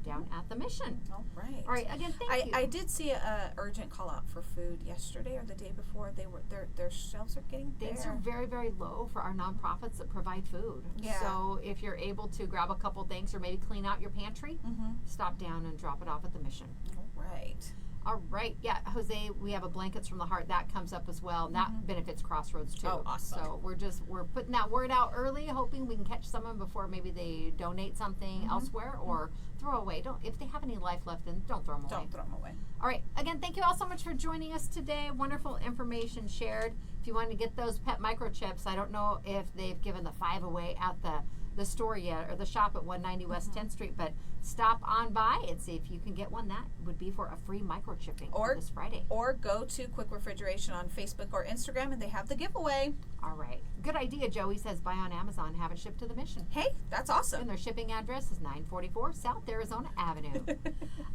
down at the mission. All right. All right, again, thank you. I did see a urgent call out for food yesterday or the day before. They were their shelves are getting Things bare. are very, very low for our nonprofits that provide food. Yeah. So if you're able to grab a couple things or maybe clean out your pantry, stop down and drop it off at the mission. All right. Right. All right. Yeah, Jose, we have a Blankets from the Heart that comes up as well. And that benefits Crossroads too. Oh, awesome. So we're putting that word out early, hoping we can catch someone before maybe they donate something elsewhere or throw away. If they have any life left, then don't throw them away. Don't throw them away. All right. Again, thank you all so much for joining us today. Wonderful information shared. If you want to get those pet microchips, I don't know if they've given the 5 away at the store yet, or the shop at 190 West 10th Street, but stop on by and see if you can get one. That would be for a free microchipping for this Friday. Or go to Quick Refrigeration on Facebook or Instagram, and they have the giveaway. All right. Good idea. Joey says buy on Amazon, have it shipped to the Mission. Hey, that's awesome. And their shipping address is 944 South Arizona Avenue.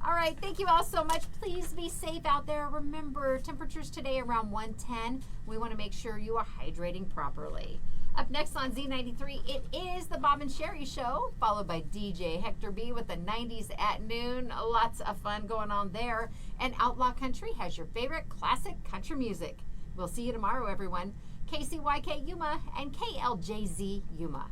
All right. Thank you all so much. Please be safe out there. Remember, temperatures today around 110. We want to make sure you are hydrating properly. Up next on Z93, it is the Bob and Sherry Show, followed by DJ Hector B with the 90s at noon. Lots of fun going on there. And Outlaw Country has your favorite classic country music. We'll see you tomorrow, everyone. KCYK Yuma and KLJZ Yuma.